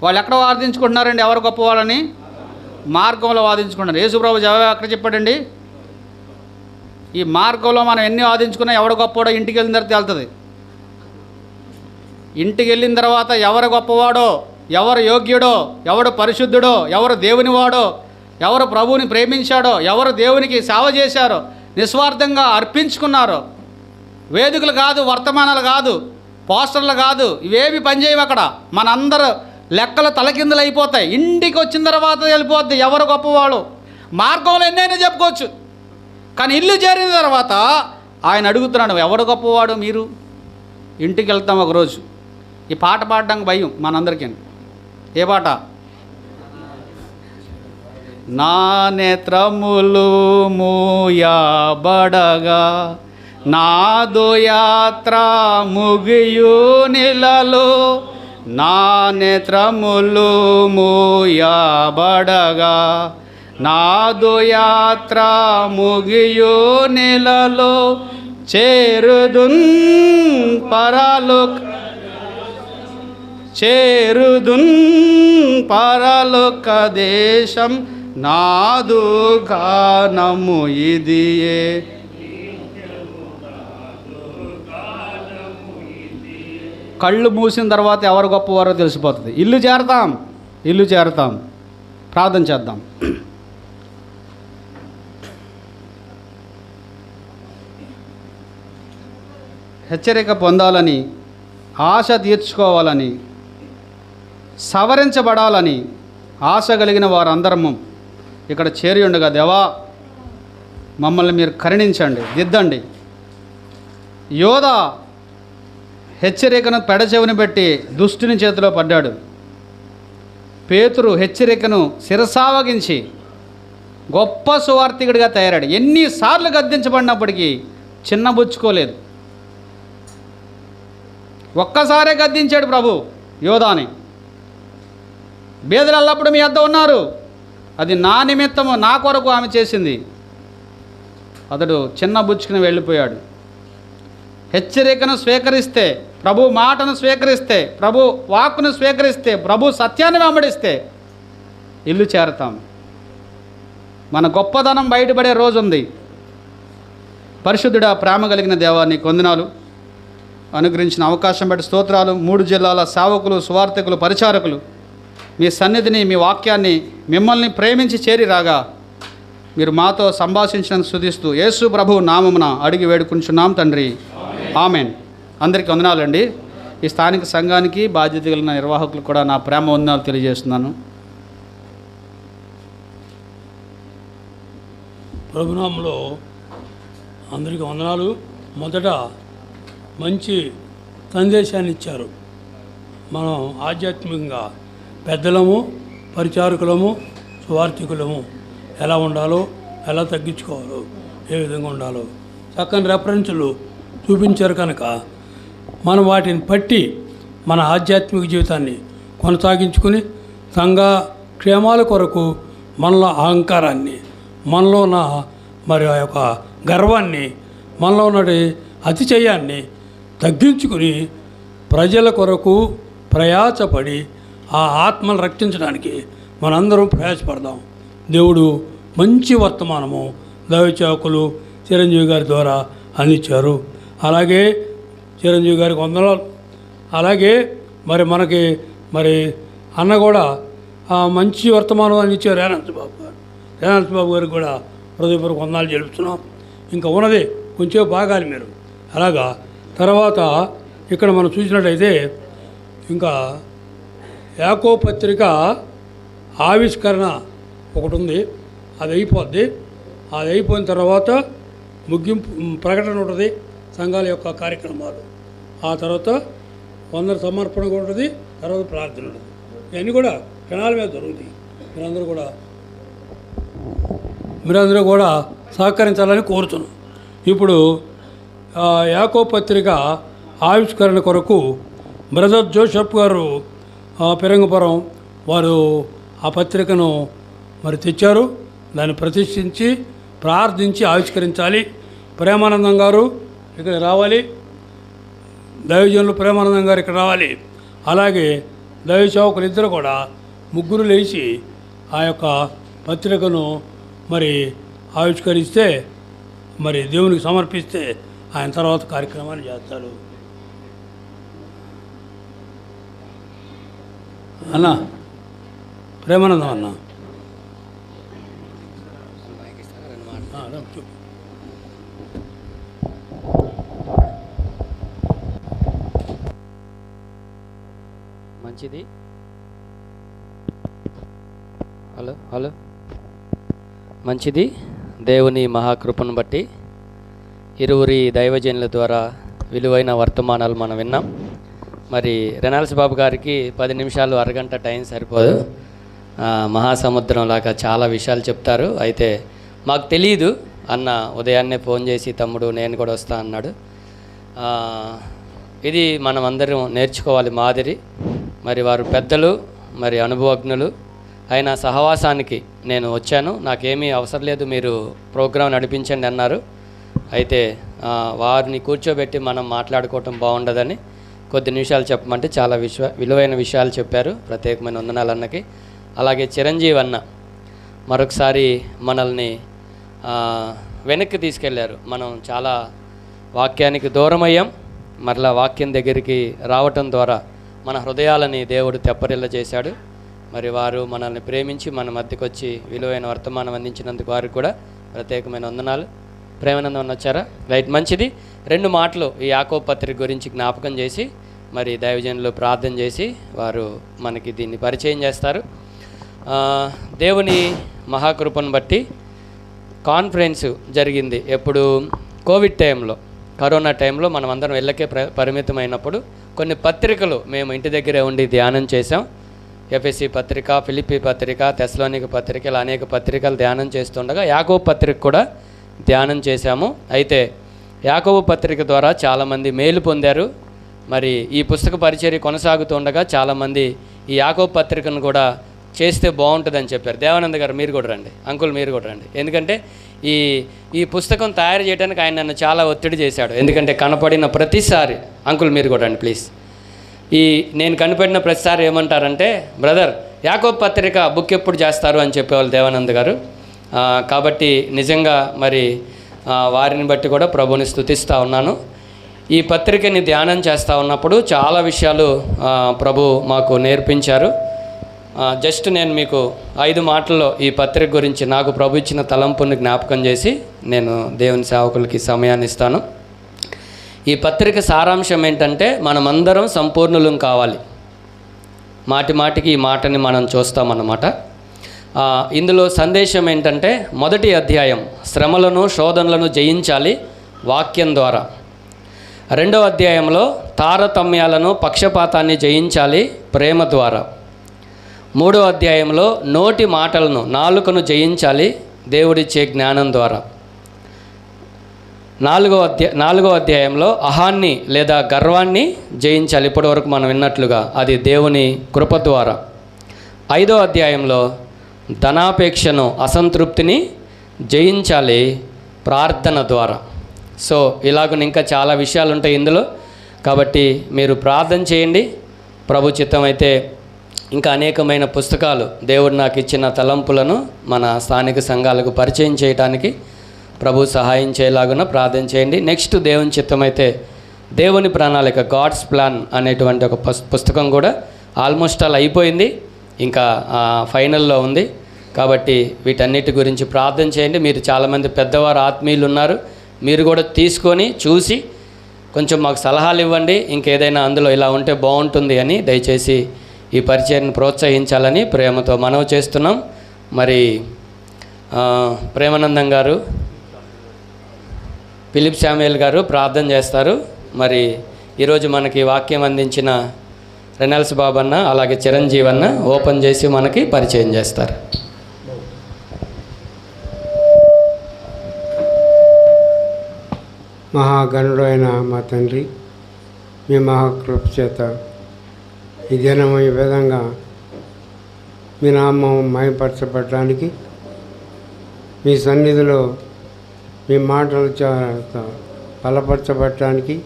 A: వాళ్ళు ఎక్కడ వాదించుకుంటున్నారండి? ఎవరు గొప్పవాళ్ళని? మార్గంలో వాదించుకుంటున్నారు. యేసుప్రభు జవాబు ఎక్కడ చెప్పాడండి? ఈ మార్గంలో మనం ఎన్ని వాదించుకున్నా ఎవడు గొప్పవాడో ఇంటికి వెళ్ళిన తర్వాత తెలుస్తుంది. ఇంటికి వెళ్ళిన తర్వాత ఎవరు గొప్పవాడో, ఎవరు యోగ్యుడో, ఎవడు పరిశుద్ధుడో, ఎవరు దేవునివాడో, ఎవరు ప్రభువుని ప్రేమించాడో, ఎవరు దేవునికి సేవ చేశారో, నిస్వార్థంగా అర్పించుకున్నారో, వేదికలు కాదు, వర్తమానాలు కాదు, పోస్టర్లు కాదు, ఇవేమి పనిచేయవు అక్కడ. మనందరూ లెక్కలు తలకిందులు అయిపోతాయి. ఇంటికి వచ్చిన తర్వాత వెళ్ళిపోద్ది ఎవరు గొప్పవాళ్ళు. మార్గంలో ఎన్నైనా చెప్పుకోవచ్చు, కానీ ఇల్లు చేరిన తర్వాత ఆయన అడుగుతున్నాడు, ఎవడు గొప్పవాడు మీరు? ఇంటికి వెళ్తాం ఒకరోజు. ఈ పాట పాడడానికి భయం మనందరికీ. ఏ పాట? నా నేత్రములు మూయబడగా నాదు యాత్ర ముగియు నిలలో నా నేత్రములు మూయబడగా నాదు యాత్ర ముగియు నెలలో చేరుదున్ పరలోక దేశం నాదు గానము ఇదియే. కళ్ళు మూసిన తర్వాత ఎవరు గొప్పవారో తెలిసిపోతుంది. ఇల్లు చేరతాం. ప్రార్థన చేద్దాం. హెచ్చరిక పొందాలని, ఆశ తీర్చుకోవాలని, సవరించబడాలని ఆశ కలిగిన వారందరము ఇక్కడ చేరి ఉండగా, దేవా మమ్మల్ని మీరు కరుణించండి, దిద్దండి. యోధ హెచ్చరికను పెడచెవిని పెట్టి దుష్టుని చేతిలో పడ్డాడు. పేతురు హెచ్చరికను శిరసావగించి గొప్ప సువార్థికుడిగా తయారాడు. ఎన్నిసార్లు గద్దించబడినప్పటికీ చిన్నబుచ్చుకోలేదు. ఒక్కసారే గద్దించాడు ప్రభు యోధాని. బేదలు ఎల్లప్పుడు మీ వద్ద ఉన్నారు, అది నా నిమిత్తము, నా కొరకు ఆమె చేసింది. అతడు చిన్నబుచ్చుకుని వెళ్ళిపోయాడు. హెచ్చరికను స్వీకరిస్తే, ప్రభు మాటను స్వీకరిస్తే, ప్రభు వాక్కును స్వీకరిస్తే, ప్రభు సత్యాన్ని వెంబడిస్తే ఇల్లు చేరతాం. మన గొప్పదనం బయటపడే రోజు ఉంది. పరిశుద్ధుడా, ప్రేమ కలిగిన దేవా, నీకు వందనాలు. అనుగ్రహించిన అవకాశం బట్టి స్తోత్రాలు. 3 జిల్లాల సేవకులు, సువార్థికులు, పరిచారకులు మీ సన్నిధిని, మీ వాక్యాన్ని, మిమ్మల్ని ప్రేమించి చేరి రాగా మీరు మాతో సంభాషించినందుకు స్తుతిస్తూ యేసు ప్రభు నామమున అడిగి వేడుకుంటున్నాం తండ్రి, ఆమెన్. అందరికీ వందనాలండి. ఈ స్థానిక సంఘానికి బాధ్యత కలిగిన నిర్వాహకులు కూడా నా ప్రేమ వందనాలు తెలియజేస్తున్నాను.
B: ప్రభునామంలో అందరికీ వందనాలు. మొదట మంచి సందేశాన్ని ఇచ్చారు. మనం ఆధ్యాత్మికంగా పెద్దలము, పరిచారకులము, సువార్థికులము ఎలా ఉండాలో, ఎలా తగ్గించుకోవాలో, ఏ విధంగా ఉండాలో చక్కని రెఫరెన్సులు చూపించారు. కనుక మనం వాటిని పట్టి మన ఆధ్యాత్మిక జీవితాన్ని కొనసాగించుకుని సంఘ క్షేమాల కొరకు మనలో అహంకారాన్ని, మనలో ఉన్న మరి ఆ యొక్క గర్వాన్ని, మనలో ఉన్నటి అతిశయాన్ని తగ్గించుకుని ప్రజల కొరకు ప్రయాసపడి ఆ ఆత్మను రక్షించడానికి మనందరం ప్రయాసపడదాం. దేవుడు మంచి వర్తమానము దైవసేవకులు చిరంజీవి గారి ద్వారా అందించారు. అలాగే చిరంజీవి గారికి వందనాలు. అలాగే మనకి అన్న కూడా మంచి వర్తమానం అందించారు రేనాంత్ బాబు గారికి కూడా హృదయపూర్వక వందనాలు జరుపుతున్నాం. ఇంకా ఉన్నది కొంచెం బాగాలి మీరు. అలాగా తర్వాత ఇక్కడ మనం చూసినట్టయితే ఇంకా యాకో పత్రిక ఆవిష్కరణ ఒకటి ఉంది. అది అయిపోద్ది. అది అయిపోయిన తర్వాత ముగింపు ప్రకటన ఉంటుంది, సంఘాల యొక్క కార్యక్రమాలు. ఆ తర్వాత వందల సమర్పణ కూడా ఉంటుంది, తర్వాత ప్రార్థన ఉంటుంది. ఇవన్నీ కూడా క్షణాల మీద జరుగుతాయి. మీరందరూ కూడా సహకరించాలని కోరుతున్నాం. ఇప్పుడు యాకో పత్రిక ఆవిష్కరణ కొరకు బ్రదర్ జోసెఫ్ గారు పెరంగపురం వారు ఆ పత్రికను తెచ్చారు. దాన్ని ప్రతిష్ఠించి ప్రార్థించి ఆవిష్కరించాలి. ప్రేమానందం గారు ఇక్కడ రావాలి, దైవజనులు ప్రేమానందం గారు ఇక్కడ రావాలి. అలాగే దైవ సేవకులు ఇద్దరు కూడా ముగ్గురు లేచి ఆ యొక్క పత్రికను ఆవిష్కరిస్తే దేవునికి సమర్పిస్తే ఆయన తర్వాత కార్యక్రమాన్ని చేస్తారు. అన్న ప్రేమానందం అన్న చెప్పు.
C: మంచిది. హలో మంచిది. దేవుని మహాకృపను బట్టి ఇరువురి దైవజనుల ద్వారా విలువైన వర్తమానాలు మనం విన్నాం. రెనాల్స్ బాబు గారికి 10 నిమిషాలు, అరగంట టైం సరిపోదు. మహాసముద్రం లాగా చాలా విషయాలు చెప్తారు. అయితే మాకు తెలియదు అన్న ఉదయాన్నే ఫోన్ చేసి తమ్ముడు నేను కూడా వస్తా అన్నాడు. ఇది మనం అందరం నేర్చుకోవాలి మాదిరి. మరి వారు పెద్దలు, మరి అనుభవజ్ఞులు. ఆయన సహవాసానికి నేను వచ్చాను, నాకేమీ అవసరం లేదు, మీరు ప్రోగ్రాం నడిపించండి అన్నారు. అయితే వారిని కూర్చోబెట్టి మనం మాట్లాడుకోవటం బాగుండదని కొద్ది నిమిషాలు చెప్పమంటే చాలా విలువైన విషయాలు చెప్పారు. ప్రత్యేకమైన వందనాలు అన్నకి. అలాగే చిరంజీవి అన్న మరొకసారి మనల్ని వెనక్కి తీసుకెళ్లారు. మనం చాలా వాక్యానికి దూరమయ్యాం. మరలా వాక్యం దగ్గరికి రావటం ద్వారా మన హృదయాలని దేవుడు తెప్పరిల్ల చేశాడు. మరి వారు మనల్ని ప్రేమించి మన మధ్యకు వచ్చి విలువైన వర్తమానం అందించినందుకు వారికి కూడా ప్రత్యేకమైన వందనాలు. ప్రేమానందం వచ్చారా? రైట్, మంచిది. 2 మాటలు ఈ యాకోబు పత్రిక గురించి జ్ఞాపకం చేసి మరి దైవజనులు ప్రార్థన చేసి వారు మనకి దీన్ని పరిచయం చేస్తారు. దేవుని మహాకృపను బట్టి కాన్ఫరెన్స్ జరిగింది. ఎప్పుడు? కోవిడ్ టైంలో, కరోనా టైంలో మనం అందరం ఇళ్ళకే పరిమితమైనప్పుడు కొన్ని పత్రికలు మేము ఇంటి దగ్గరే ఉండి ధ్యానం చేసాం. ఎఫెసీ పత్రిక, ఫిలిప్పీ పత్రిక, తెస్సలోనిక పత్రిక, ఇలా అనేక పత్రికలు ధ్యానం చేస్తుండగా యాకోబు పత్రిక కూడా ధ్యానం చేశాము. అయితే యాకోబు పత్రిక ద్వారా చాలామంది మేలు పొందారు. మరి ఈ పుస్తక పరిచర్య కొనసాగుతుండగా చాలామంది ఈ యాకోబు పత్రికను కూడా చేస్తే బాగుంటుందని చెప్పారు. దేవానంద గారు మీరు కూడా రండి, అంకుల్ మీరు కూడా రండి. ఎందుకంటే ఈ పుస్తకం తయారు చేయడానికి ఆయన నన్ను చాలా ఒత్తిడి చేశాడు. ఎందుకంటే కనపడిన ప్రతిసారి, అంకుల్ మీరు కూడా రండి ప్లీజ్, నేను కనిపెట్టిన ప్రతిసారి ఏమంటారంటే, బ్రదర్ యాకోబు పత్రిక బుక్ ఎప్పుడు చేస్తారు అని చెప్పేవాళ్ళు దేవానంద్ గారు. కాబట్టి నిజంగా మరి వారిని బట్టి కూడా ప్రభుని స్తుతిస్తూ ఉన్నాను. ఈ పత్రికని ధ్యానం చేస్తూ ఉన్నప్పుడు చాలా విషయాలు ప్రభు మాకు నేర్పించారు. జస్ట్ నేను మీకు 5 మాటల్లో ఈ పత్రిక గురించి నాకు ప్రభు ఇచ్చిన తలంపుని జ్ఞాపకం చేసి నేను దేవుని సేవకులకి సమయాన్ని ఇస్తాను. ఈ పత్రిక సారాంశం ఏంటంటే, మనమందరం సంపూర్ణులం కావాలి. మాటి మాటికి ఈ మాటని మనం చూస్తామన్నమాట. ఇందులో సందేశం ఏంటంటే, మొదటి అధ్యాయం శ్రమలను, శోధనలను జయించాలి వాక్యం ద్వారా. 2వ అధ్యాయంలో తారతమ్యాలను, పక్షపాతాన్ని జయించాలి ప్రేమ ద్వారా. 3వ అధ్యాయంలో నోటి మాటలను, నాలుకను జయించాలి దేవుడిచ్చే జ్ఞానం ద్వారా. 4వ అధ్యాయంలో అహాన్ని లేదా గర్వాన్ని జయించాలి, ఇప్పటివరకు మనం విన్నట్లుగా, అది దేవుని కృప ద్వారా. 5వ అధ్యాయంలో ధనాపేక్షను, అసంతృప్తిని జయించాలి ప్రార్థన ద్వారా. సో ఇలాగ ఇంకా చాలా విషయాలు ఉంటాయి ఇందులో. కాబట్టి మీరు ప్రార్థన చేయండి. ప్రభు చిత్తమైతే ఇంకా అనేకమైన పుస్తకాలు దేవుడు నాకు ఇచ్చిన తలంపులను మన స్థానిక సంఘాలకు పరిచయం చేయడానికి ప్రభు సహాయం చేయలాగున ప్రార్థన చేయండి. నెక్స్ట్ దేవుని చిత్తమైతే దేవుని ప్రణాళిక, గాడ్స్ ప్లాన్ అనేటువంటి ఒక పుస్తకం కూడా ఆల్మోస్ట్ ఆల్ అయిపోయింది, ఇంకా ఫైనల్లో ఉంది. కాబట్టి వీటన్నిటి గురించి ప్రార్థన చేయండి. మీరు చాలామంది పెద్దవారు, ఆత్మీయులు ఉన్నారు, మీరు కూడా తీసుకొని చూసి కొంచెం మాకు సలహాలు ఇవ్వండి, ఇంకేదైనా అందులో ఇలా ఉంటే బాగుంటుంది అని దయచేసి ఈ పరిచయాన్ని ప్రోత్సహించాలని ప్రేమతో మనవి చేస్తున్నాం. మరి ప్రేమానందం గారు, ఫిలిప్ శామ్యుయల్ గారు ప్రార్థన చేస్తారు. మరి ఈరోజు మనకి వాక్యం అందించిన రెనాల్స్ బాబన్న, అలాగే చిరంజీవి అన్న ఓపెన్ చేసి మనకి పరిచయం చేస్తారు.
D: మహాగణుడైన మా తండ్రి, మీ మహాకృప చేత ఈ దినం ఈ విధంగా మీ నామం మహిమపరచబడడానికి, మీ సన్నిధిలో మీ మాటలు బలపరచబడటానికి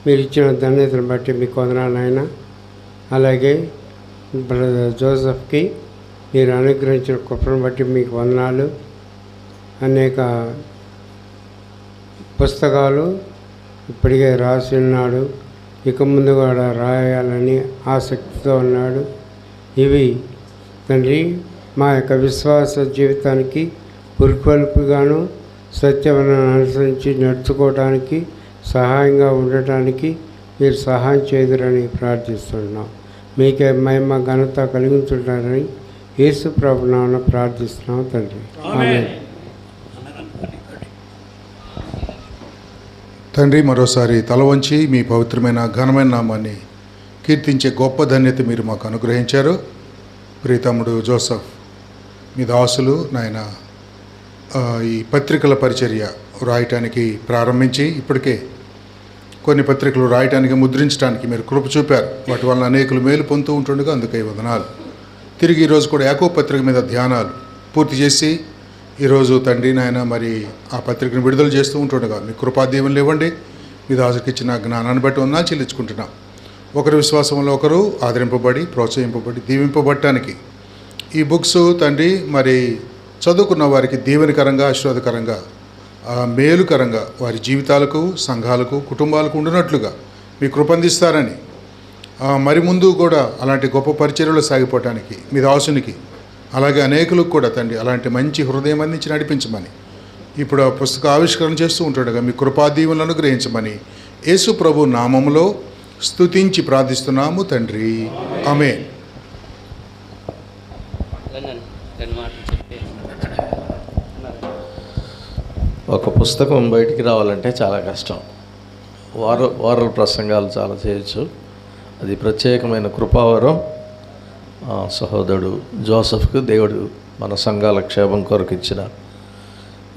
D: మీరు ఇచ్చిన ధన్యతను బట్టి మీకు వందనాలైనా. అలాగే బ్రదర్ జోసెఫ్కి మీరు అనుగ్రహించిన కృపను బట్టి మీకు వందనాలు. అనేక పుస్తకాలు ఇప్పటికే రాసి ఉన్నాడు, ఇక ముందు కూడా రాయాలని ఆసక్తితో ఉన్నాడు. ఇవి తండ్రి మా యొక్క విశ్వాస జీవితానికి పురికొల్పుగాను, సత్యವನ್ನು అనుసరించి నడుచుకోవడానికి సహాయంగా ఉండటానికి మీరు సహాయం చేయదురని ప్రార్థిస్తున్నాం. మీకే మహిమ ఘనత కలిగించుంటారని యేసు ప్రభు నామమున ప్రార్థిస్తున్నాం తండ్రి, ఆమేన్.
E: తండ్రి, మరోసారి తల వంచి మీ పవిత్రమైన ఘనమైన నామాన్ని కీర్తించే గొప్ప ధన్యత మీరు మాకు అనుగ్రహించారు. ప్రియతమ్ముడు జోసెఫ్, మీ దాసులు నాయన ఈ పత్రికల పరిచర్య రాయటానికి ప్రారంభించి ఇప్పటికే కొన్ని పత్రికలు రాయటానికి, ముద్రించడానికి మీరు కృప చూపారు. వాటి వలన అనేకులు మేలు పొందుతూ ఉంటుండగా అందుకే వందనాలు. తిరిగి ఈరోజు కూడా యాకోబు పత్రిక మీద ధ్యానాలు పూర్తి చేసి ఈరోజు తండ్రి నాయన మరి ఆ పత్రికను విడుదల చేస్తూ ఉంటుండగా మీ కృపా దీవెనలు ఇవ్వండి. మీ దాసుకి ఇచ్చిన జ్ఞానాన్ని బట్టి వందనాలు చెల్లించుకుంటున్నాం. ఒకరి విశ్వాసంలో ఒకరు ఆదరింపబడి, ప్రోత్సహింపబడి, దీవింపబడటానికి ఈ బుక్స్ తండ్రి మరి చదువుకున్న వారికి దీవెనకరంగా, ఆశీర్వాదకరంగా, మేలుకరంగా వారి జీవితాలకు, సంఘాలకు, కుటుంబాలకు ఉండినట్లుగా మీ కృపందిస్తారని, మరి ముందు కూడా అలాంటి గొప్ప పరిచర్యలు సాగిపోవటానికి మీ దాసునికి, అలాగే అనేకులకు కూడా తండ్రి అలాంటి మంచి హృదయం అందించి నడిపించమని ఇప్పుడు ఆ పుస్తక ఆవిష్కరణ చేస్తూ ఉంటుండగా మీ కృపాదీవులను అనుగ్రహించమని యేసు ప్రభు నామములో స్తుతించి ప్రార్థిస్తున్నాము తండ్రి, ఆమేన్.
F: ఒక పుస్తకం బయటికి రావాలంటే చాలా కష్టం. వారల ప్రసంగాలు చాలా చేయొచ్చు. అది ప్రత్యేకమైన కృపావరం. సహోదరుడు జోసెఫ్కు దేవుడు మన సంఘాల క్షేమం కొరకు ఇచ్చిన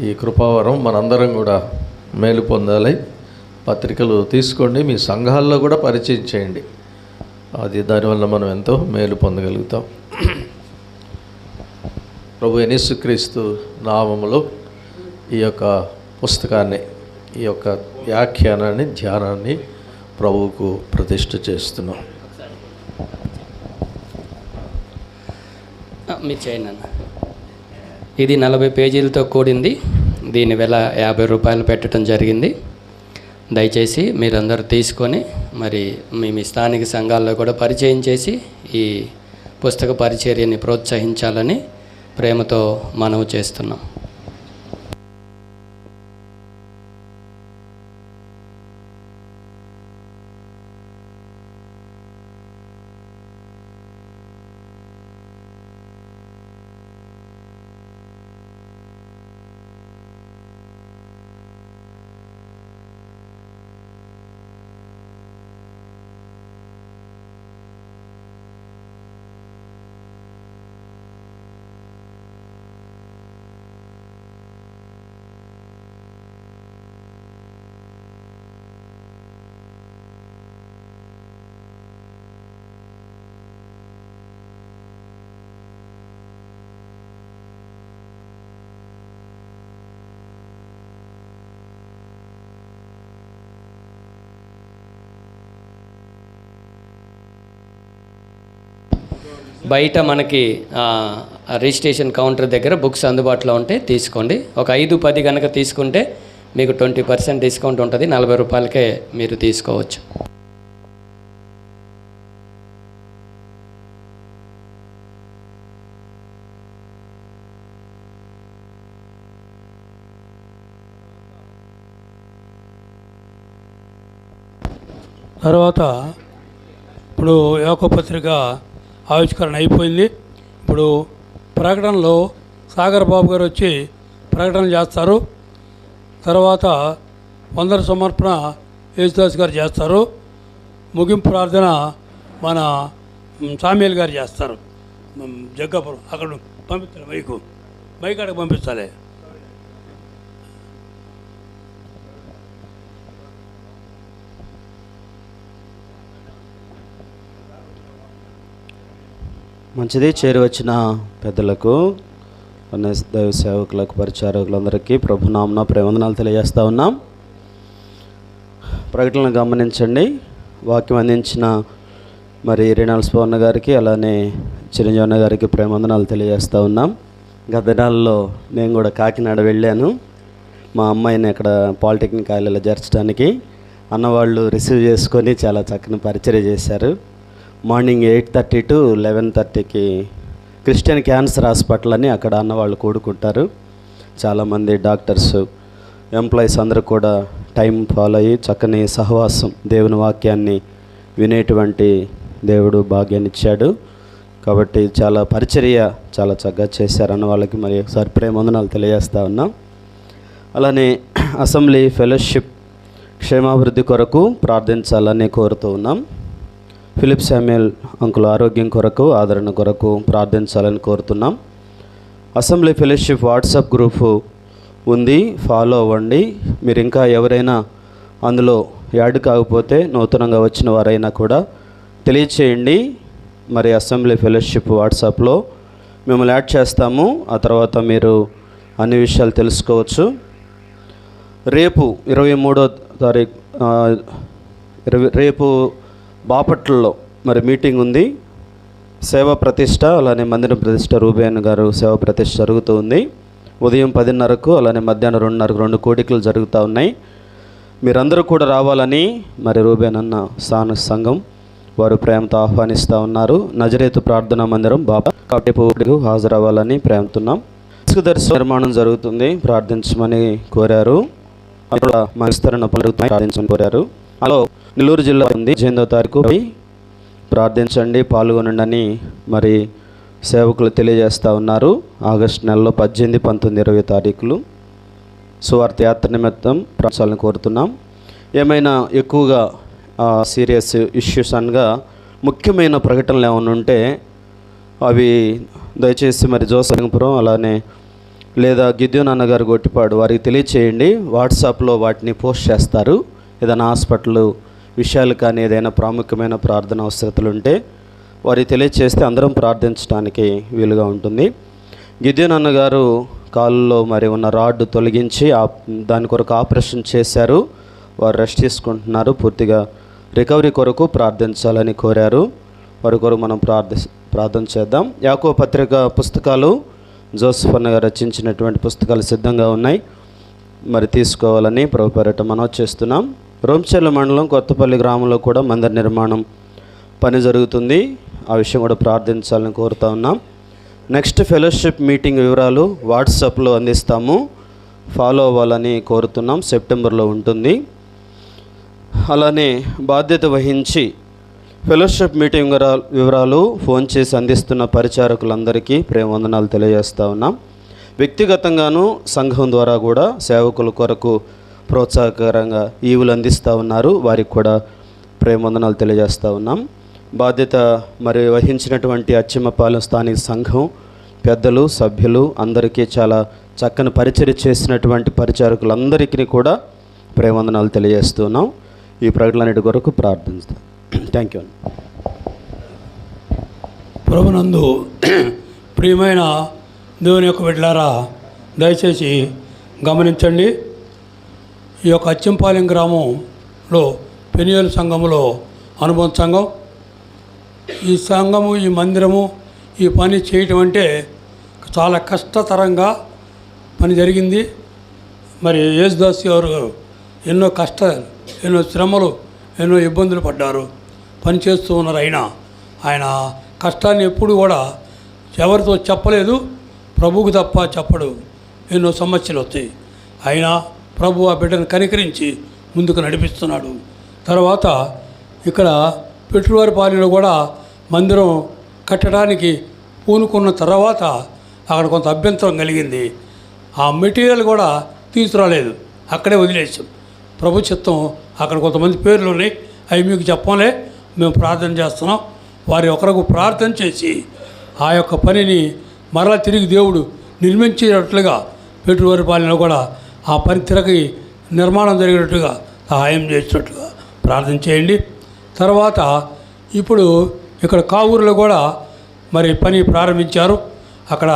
F: ఈ కృపావరం మనందరం కూడా మేలు పొందాలి. పత్రికలు తీసుకోండి, మీ సంఘాల్లో కూడా పరిచయం చేయండి. అది దానివల్ల మనం ఎంతో మేలు పొందగలుగుతాం. ప్రభు యేసుక్రీస్తు నామములో ఈ యొక్క పుస్తకాన్ని, ఈ యొక్క వ్యాఖ్యానాన్ని, ధ్యానాన్ని ప్రభువుకు ప్రతిష్ఠ చేస్తున్నాం.
C: మీరు చేయండి అన్న. ఇది 40 పేజీలతో కూడింది. దీని వెల 50 రూపాయలు పెట్టడం జరిగింది. దయచేసి మీరందరూ తీసుకొని మరి మీ స్థానిక సంఘాల్లో కూడా పరిచయం చేసి ఈ పుస్తక పరిచర్యని ప్రోత్సహించాలని ప్రేమతో మనవి చేస్తున్నాం. బయట మనకి రిజిస్ట్రేషన్ కౌంటర్ దగ్గర బుక్స్ అందుబాటులో ఉంటే తీసుకోండి. ఒక 5-10 కనుక తీసుకుంటే మీకు 20% డిస్కౌంట్ ఉంటుంది. 40 రూపాయలకే మీరు తీసుకోవచ్చు.
B: తర్వాత ఇప్పుడు యాకోబు పత్రిక ఆవిష్కరణ అయిపోయింది. ఇప్పుడు ప్రకటనలో సాగర్ బాబు గారు వచ్చి ప్రకటన చేస్తారు. తర్వాత వందన సమర్పణ యేసుదాస్ గారు చేస్తారు. ముగింపు ప్రార్థన మన సామ్యుల్ గారు చేస్తారు. జగ్గాపురం అక్కడ పంపిస్తాను. మైక్ అక్కడికి పంపించాలి.
G: మంచిది. చేరి వచ్చిన పెద్దలకు, దైవ సేవకులకు, పరిచారకులందరికీ ప్రభునామమున ప్రేమవందనాలు తెలియజేస్తూ ఉన్నాం. ప్రకటనలు గమనించండి. వాక్యం అందించిన మరి రేనాల్స్ పవన్ గారికి, అలానే చిరంజీవన్న గారికి ప్రేమవందనాలు తెలియజేస్తూ ఉన్నాం. గత దినాల్లో నేను కూడా కాకినాడ వెళ్ళాను. మా అమ్మాయిని అక్కడ పాలిటెక్నిక్ కాలేజీలో చేర్చడానికి అన్నవాళ్ళు రిసీవ్ చేసుకొని చాలా చక్కని పరిచర్య చేశారు. మార్నింగ్ 8:30 to 11:30కి క్రిస్టియన్ క్యాన్సర్ హాస్పిటల్ అని అక్కడ అన్నవాళ్ళు కూడుకుంటారు. చాలామంది డాక్టర్స్, ఎంప్లాయీస్ అందరూ కూడా టైం ఫాలో అయ్యి చక్కని సహవాసం, దేవుని వాక్యాన్ని వినేటువంటి దేవుడు భాగ్యాన్ని ఇచ్చాడు. కాబట్టి చాలా పరిచర్య చాలా చక్కగా చేశారు అన్న వాళ్ళకి మరి ఒకసారి ప్రేమవందనాలు తెలియజేస్తూ ఉన్నాం. అలానే అసెంబ్లీ ఫెలోషిప్ క్షేమాభివృద్ధి కొరకు ప్రార్థించాలని కోరుతూ ఉన్నాం. ఫిలిప్ శామ్యుయల్ అంకుల్ ఆరోగ్యం కొరకు, ఆదరణ కొరకు ప్రార్థించాలని కోరుతున్నాం. అసెంబ్లీ ఫెలోషిప్ వాట్సాప్ గ్రూపు ఉంది, ఫాలో అవ్వండి. మీరు ఇంకా ఎవరైనా అందులో యాడ్ కాకపోతే నూతనంగా వచ్చిన వారైనా కూడా తెలియచేయండి. మరి అసెంబ్లీ ఫెలోషిప్ వాట్సాప్లో మిమ్మల్ని యాడ్ చేస్తాము. ఆ తర్వాత మీరు అన్ని విషయాలు తెలుసుకోవచ్చు. రేపు 23వ తారీఖు రేపు బాపట్లలో మరి మీటింగ్ ఉంది. సేవా ప్రతిష్ట, అలానే మందిరం ప్రతిష్ట, రూబేన్ గారు సేవా ప్రతిష్ట జరుగుతూ ఉంది. ఉదయం 10:30కు, అలానే మధ్యాహ్నం 2:30కు 2 కోడికలు జరుగుతూ ఉన్నాయి. మీరందరూ కూడా రావాలని మరి రూబేన్ అన్న సంఘం వారు ప్రేమతో ఆహ్వానిస్తూ ఉన్నారు. నజరేతు ప్రార్థనా మందిరం బాపట్ల హాజరవ్వాలని ప్రేమతున్నాం. దర్శన నిర్మాణం జరుగుతుంది, ప్రార్థించమని కోరారు. విస్తరణ ప్రార్థించమని కోరారు. అలా నెల్లూరు జిల్లా ఉంది. 18వ తారీఖు ప్రార్థించండి, పాల్గొనండి అని మరి సేవకులు తెలియజేస్తూ ఉన్నారు. ఆగస్టు నెలలో 18, 19, 20 తారీఖులు సువార్త యాత్ర నిమిత్తం ప్రార్థనలను కోరుతున్నాం. ఏమైనా ఎక్కువగా సీరియస్ ఇష్యూస్ అనగా ముఖ్యమైన ప్రకటనలు ఏమైనా ఉంటే అవి దయచేసి మరి జోసలింగపురం అలానే లేదా గిద్యోన్ అన్నగారు గొట్టిపాడు వారికి తెలియచేయండి. వాట్సాప్లో వాటిని పోస్ట్ చేస్తారు. ఏదైనా హాస్పిటల్ విషయాలు కానీ ఏదైనా ప్రాముఖ్యమైన ప్రార్థన అవసరతలు ఉంటే వారికి తెలియచేస్తే అందరం ప్రార్థించడానికి వీలుగా ఉంటుంది. గిద్యోన్ అన్నగారు కాళ్ళలో మరి ఉన్న రాడ్ తొలగించి దాని కొరకు ఆపరేషన్ చేశారు. వారు రెస్ట్ తీసుకుంటున్నారు. పూర్తిగా రికవరీ కొరకు ప్రార్థించాలని కోరారు. వారి కొరకు మనం ప్రార్థన చేద్దాం. యాకోబు పత్రిక పుస్తకాలు జోసెఫ్ అన్న గారు రచించినటువంటి పుస్తకాలు సిద్ధంగా ఉన్నాయి. మరి తీసుకోవాలని ప్రభు పేరట మనవి చేస్తున్నాం. రోంచెల్ల మండలం కొత్తపల్లి గ్రామంలో కూడా మందిర నిర్మాణం పని జరుగుతుంది. ఆ విషయం కూడా ప్రార్థించాలని కోరుతా ఉన్నాం. నెక్స్ట్ ఫెలోషిప్ మీటింగ్ వివరాలు వాట్సాప్లో అందిస్తాము. ఫాలో అవ్వాలని కోరుతున్నాం. సెప్టెంబర్లో ఉంటుంది. అలానే బాధ్యత వహించి ఫెలోషిప్ మీటింగ్ వివరాలు ఫోన్ చేసి అందిస్తున్న పరిచారకులందరికీ ప్రేమవందనాలు తెలియజేస్తూ ఉన్నాం. వ్యక్తిగతంగాను సంఘం ద్వారా కూడా సేవకుల కొరకు ప్రోత్సాహకరంగా ఈవులు అందిస్తూ ఉన్నారు. వారికి కూడా ప్రేమవందనాలు తెలియజేస్తూ ఉన్నాం. బాధ్యత మరి వహించినటువంటి అచ్చిమపాలెం స్థానిక సంఘం పెద్దలు, సభ్యులు అందరికీ చాలా చక్కని పరిచర్య చేసినటువంటి పరిచారకులందరికీ కూడా ప్రేమవందనాలు తెలియజేస్తున్నాం. ఈ ప్రకటనలన్నిటి కొరకు ప్రార్థిస్తాం. Thank you.
B: ప్రభునందు ప్రియమైన దేవుని యొక్క బిడ్డలారా, దయచేసి గమనించండి. ఈ యొక్క అచ్చంపాలెం గ్రామంలో పెనియేలు సంఘములో అనుబంధ సంఘం, ఈ సంఘము, ఈ మందిరము, ఈ పని చేయటం అంటే చాలా కష్టతరంగా పని జరిగింది. మరి యేసుదాస్ గారు ఎన్నో కష్టాలు, ఎన్నో శ్రమలు, ఎన్నో ఇబ్బందులు పడ్డారు, పనిచేస్తూ ఉన్నారు. ఆయన కష్టాన్ని ఎప్పుడు కూడా ఎవరితో చెప్పలేదు, ప్రభువుకు తప్ప చెప్పడు. ఎన్నో సమస్యలు వస్తాయి. అయినా ప్రభు ఆ బిడ్డను కనికరించి ముందుకు నడిపిస్తున్నాడు. తర్వాత ఇక్కడ పెట్టువారిపాలెంలో కూడా మందిరం కట్టడానికి పూనుకున్న తర్వాత అక్కడ కొంత అభ్యంతరం కలిగింది. ఆ మెటీరియల్ కూడా తీసుకురాలేదు, అక్కడే వదిలేసాం. ప్రభు చిత్తం అక్కడ కొంతమంది పేర్లు ఉన్నాయి, అవి మీకు చెప్పలే, మేము ప్రార్థన చేస్తున్నాం. వారి ఒకరికి ప్రార్థన చేసి ఆ యొక్క పనిని మరలా తిరిగి దేవుడు నిర్మించేటట్లుగా పెట్టువారిపాలెంలో కూడా ఆ పని తిరిగి నిర్మాణం జరిగినట్టుగా సహాయం చేసినట్టుగా ప్రార్థన చేయండి. తర్వాత ఇప్పుడు ఇక్కడ కావూరులో కూడా మరి పని ప్రారంభించారు. అక్కడ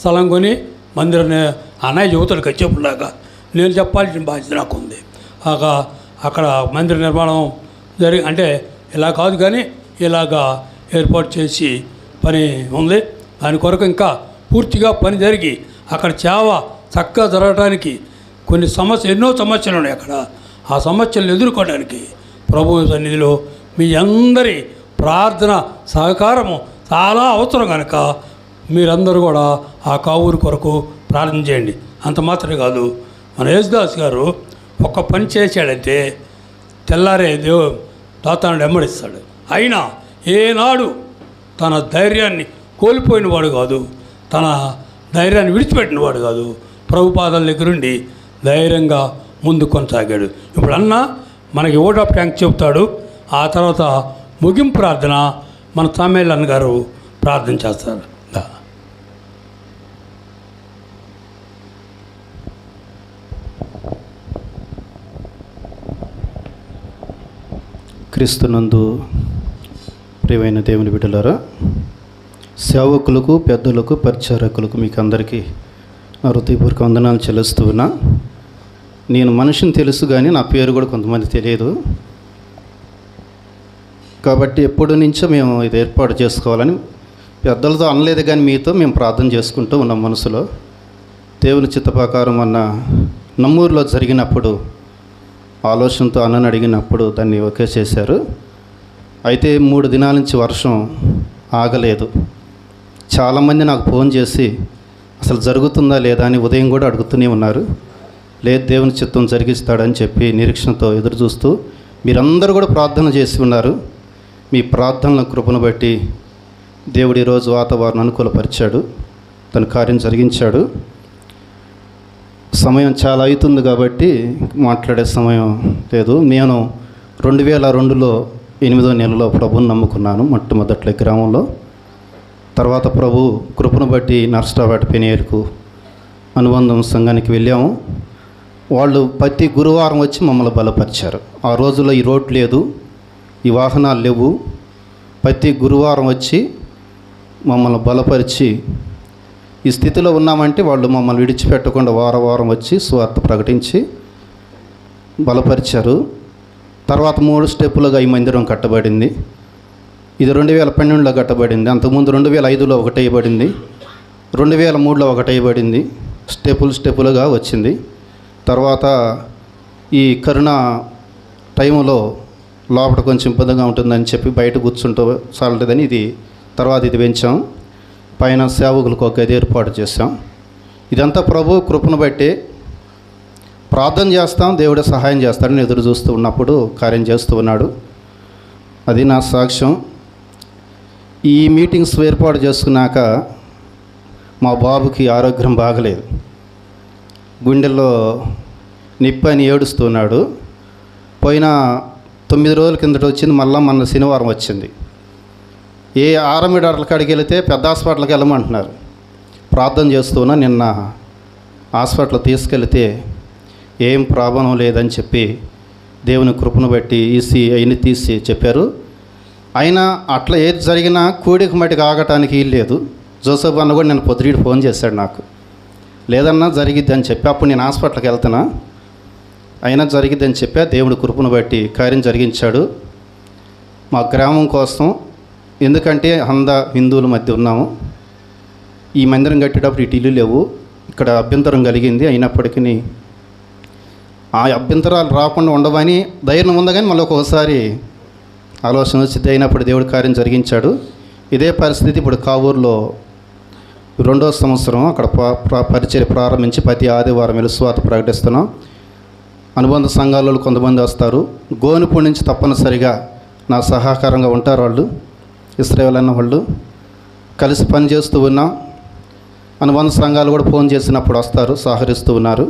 B: స్థలం కొని మందిరాన్ని అన్నయ్య యువతలకు వచ్చేప్పుడులాగా నేను చెప్పాల్సిన బాధ్యత నాకు ఉంది. అక్కడ మందిర నిర్మాణం అంటే ఇలా కాదు కానీ ఇలాగా ఏర్పాటు చేసి పని ఉంది. దాని కొరకు ఇంకా పూర్తిగా పని జరిగి అక్కడ సేవ చక్కగా జరగడానికి ఎన్నో సమస్యలు ఉన్నాయి. అక్కడ ఆ సమస్యలను ఎదుర్కోవడానికి ప్రభు సన్నిధిలో మీ అందరి ప్రార్థన సహకారము చాలా అవసరం కనుక మీరందరూ కూడా ఆ కావూరు కొరకు ప్రార్థన చేయండి. అంత మాత్రమే కాదు, మన యేసుదాస్ గారు ఒక్క పని చేశాడంటే తెల్లారే తాతాను వెంబడిస్తాడు. అయినా ఏనాడు తన ధైర్యాన్ని కోల్పోయినవాడు కాదు, తన ధైర్యాన్ని విడిచిపెట్టినవాడు కాదు. ప్రభు పాదాల దగ్గరుండి ధైర్యంగా ముందు కొనసాగాడు. ఇప్పుడు అన్న మనకి ఓట్ ఆఫ్ ట్యాంక్ చెప్తాడు. ఆ తర్వాత ముగింపు ప్రార్థన మన సామేల్ గారు ప్రార్థన చేస్తారు.
H: క్రీస్తునందు ప్రియమైన దేవుని బిడ్డలారా, సేవకులకు, పెద్దలకు, పరిచారకులకు మీకు అందరికీ నా హృదయపూర్వక వందనాలు చెల్లిస్తూ ఉన్నా. నేను మనిషిని తెలుసు కానీ నా పేరు కూడా కొంతమంది తెలియదు. కాబట్టి ఎప్పటి నుంచో మేము ఇది ఏర్పాటు చేసుకోవాలని పెద్దలతో అనలేదు, కానీ మీతో మేము ప్రార్థన చేసుకుంటూ ఉన్నాం మనసులో. దేవుని చిత్త ప్రకారం అన్న నమ్మూరులో జరిగినప్పుడు ఆలోచనతో అన్నని అడిగినప్పుడు దాన్ని ఓకే చేశారు. అయితే 3 దినాల నుంచి వర్షం ఆగలేదు. చాలామంది నాకు ఫోన్ చేసి అసలు జరుగుతుందా లేదా అని ఉదయం కూడా అడుగుతూనే ఉన్నారు. లేదు, దేవుని చిత్తం జరిగిస్తాడని చెప్పి నిరీక్షణతో ఎదురు చూస్తూ మీరందరూ కూడా ప్రార్థన చేసి ఉన్నారు. మీ ప్రార్థనల కృపను బట్టి దేవుడు ఈరోజు వాతావరణం అనుకూలపరిచాడు, తన కార్యం జరిగించాడు. సమయం చాలా అవుతుంది కాబట్టి మాట్లాడే సమయం లేదు. నేను 2002లో 8వ నెలలో ప్రభువుని నమ్ముకున్నాను, మొట్టమొదట్లో గ్రామంలో. తర్వాత ప్రభు కృపను బట్టి నర్సరావుపేట పెనియర్కు అనుబంధం సంఘానికి వెళ్ళాము. వాళ్ళు ప్రతి గురువారం వచ్చి మమ్మల్ని బలపరిచారు. ఆ రోజుల్లో ఈ రోడ్ లేదు, ఈ వాహనాలు లేవు. ప్రతి గురువారం వచ్చి మమ్మల్ని బలపరిచి ఈ స్థితిలో ఉన్నామంటే వాళ్ళు మమ్మల్ని విడిచిపెట్టకుండా వారం వచ్చి సువార్త ప్రకటించి బలపరిచారు. తర్వాత 3 స్టెప్పులుగా ఈ మందిరం కట్టబడింది. ఇది 2012లో కట్టబడింది. అంతకుముందు 2005లో ఒకటి వేయబడింది, 2003లో ఒకటి వేయబడింది. స్టెప్పులుగా వచ్చింది. తర్వాత ఈ కరోనా టైంలో లోపల కొంచెం ఇబ్బందిగా ఉంటుందని చెప్పి బయట కూర్చుంటూ చాలలేదని తర్వాత ఇది పెంచాం. పైన సేవకులకు ఒక గది ఏర్పాటు చేశాం. ఇదంతా ప్రభు కృపను బట్టి ప్రార్థన చేస్తాం, దేవుడే సహాయం చేస్తాడని ఎదురు చూస్తూ ఉన్నప్పుడు కార్యం చేస్తూ ఉన్నాడు. అది నా సాక్ష్యం. ఈ మీటింగ్స్ ఏర్పాటు చేసుకున్నాక మా బాబుకి ఆరోగ్యం బాగలేదు, గుండెల్లో నిప్పి అని ఏడుస్తున్నాడు. పోయిన 9 రోజుల కిందట వచ్చింది, మళ్ళీ మొన్న శనివారం వచ్చింది. ఏ ఆర్ఎంపీ డాక్టర్ల కాడికి వెళితే పెద్ద హాస్పిటల్కి వెళ్ళమంటున్నారు. ప్రార్థన చేస్తున్నా, నిన్న హాస్పిటల్ తీసుకెళ్తే ఏం ప్రాబ్లం లేదని చెప్పి దేవుని కృపను బట్టి ఈసీ అయిన తీసి చెప్పారు. అయినా అట్లా ఏది జరిగినా కూడికి మట్టికి ఆగటానికి వీల్లేదు. జోసఫ్ అన్న కూడా నేను పొద్దుట ఫోన్ చేశాడు నాకు, లేదన్నా జరిగిద్ది అని చెప్పి. అప్పుడు నేను హాస్పిటల్కి వెళ్తున్నా, అయినా జరిగిద్ది అని చెప్పా. దేవుడి కృపను బట్టి కార్యం జరిగించాడు మా గ్రామం కోసం. ఎందుకంటే హిందువుల మధ్య ఉన్నాము. ఈ మందిరం కట్టేటప్పుడు ఇటు ఇల్లు లేవు, ఇక్కడ అభ్యంతరం కలిగింది. అయినప్పటికీ ఆ అభ్యంతరాలు రాకుండా ఉండవని ధైర్యం ఉంది, కానీ మళ్ళీ ఒక్కొక్కసారి ఆలోచన వచ్చి అయినప్పుడు దేవుడి కార్యం జరిగించాడు. ఇదే పరిస్థితి ఇప్పుడు కావూరులో 2వ సంవత్సరం అక్కడ పరిచర్య ప్రారంభించి ప్రతి ఆదివారం వెళ్ళి సువార్త ప్రకటిస్తున్నాం. అనుబంధ సంఘాలలో కొంతమంది వస్తారు. గోనుపూడి నుంచి తప్పనిసరిగా నా సహకారంగా ఉంటారు. వాళ్ళు ఇశ్రాయేల్ అన్న వాళ్ళు కలిసి పనిచేస్తూ ఉన్నాం. అనుబంధ సంఘాలు కూడా ఫోన్ చేసినప్పుడు వస్తారు, సహకరిస్తూ ఉన్నారు.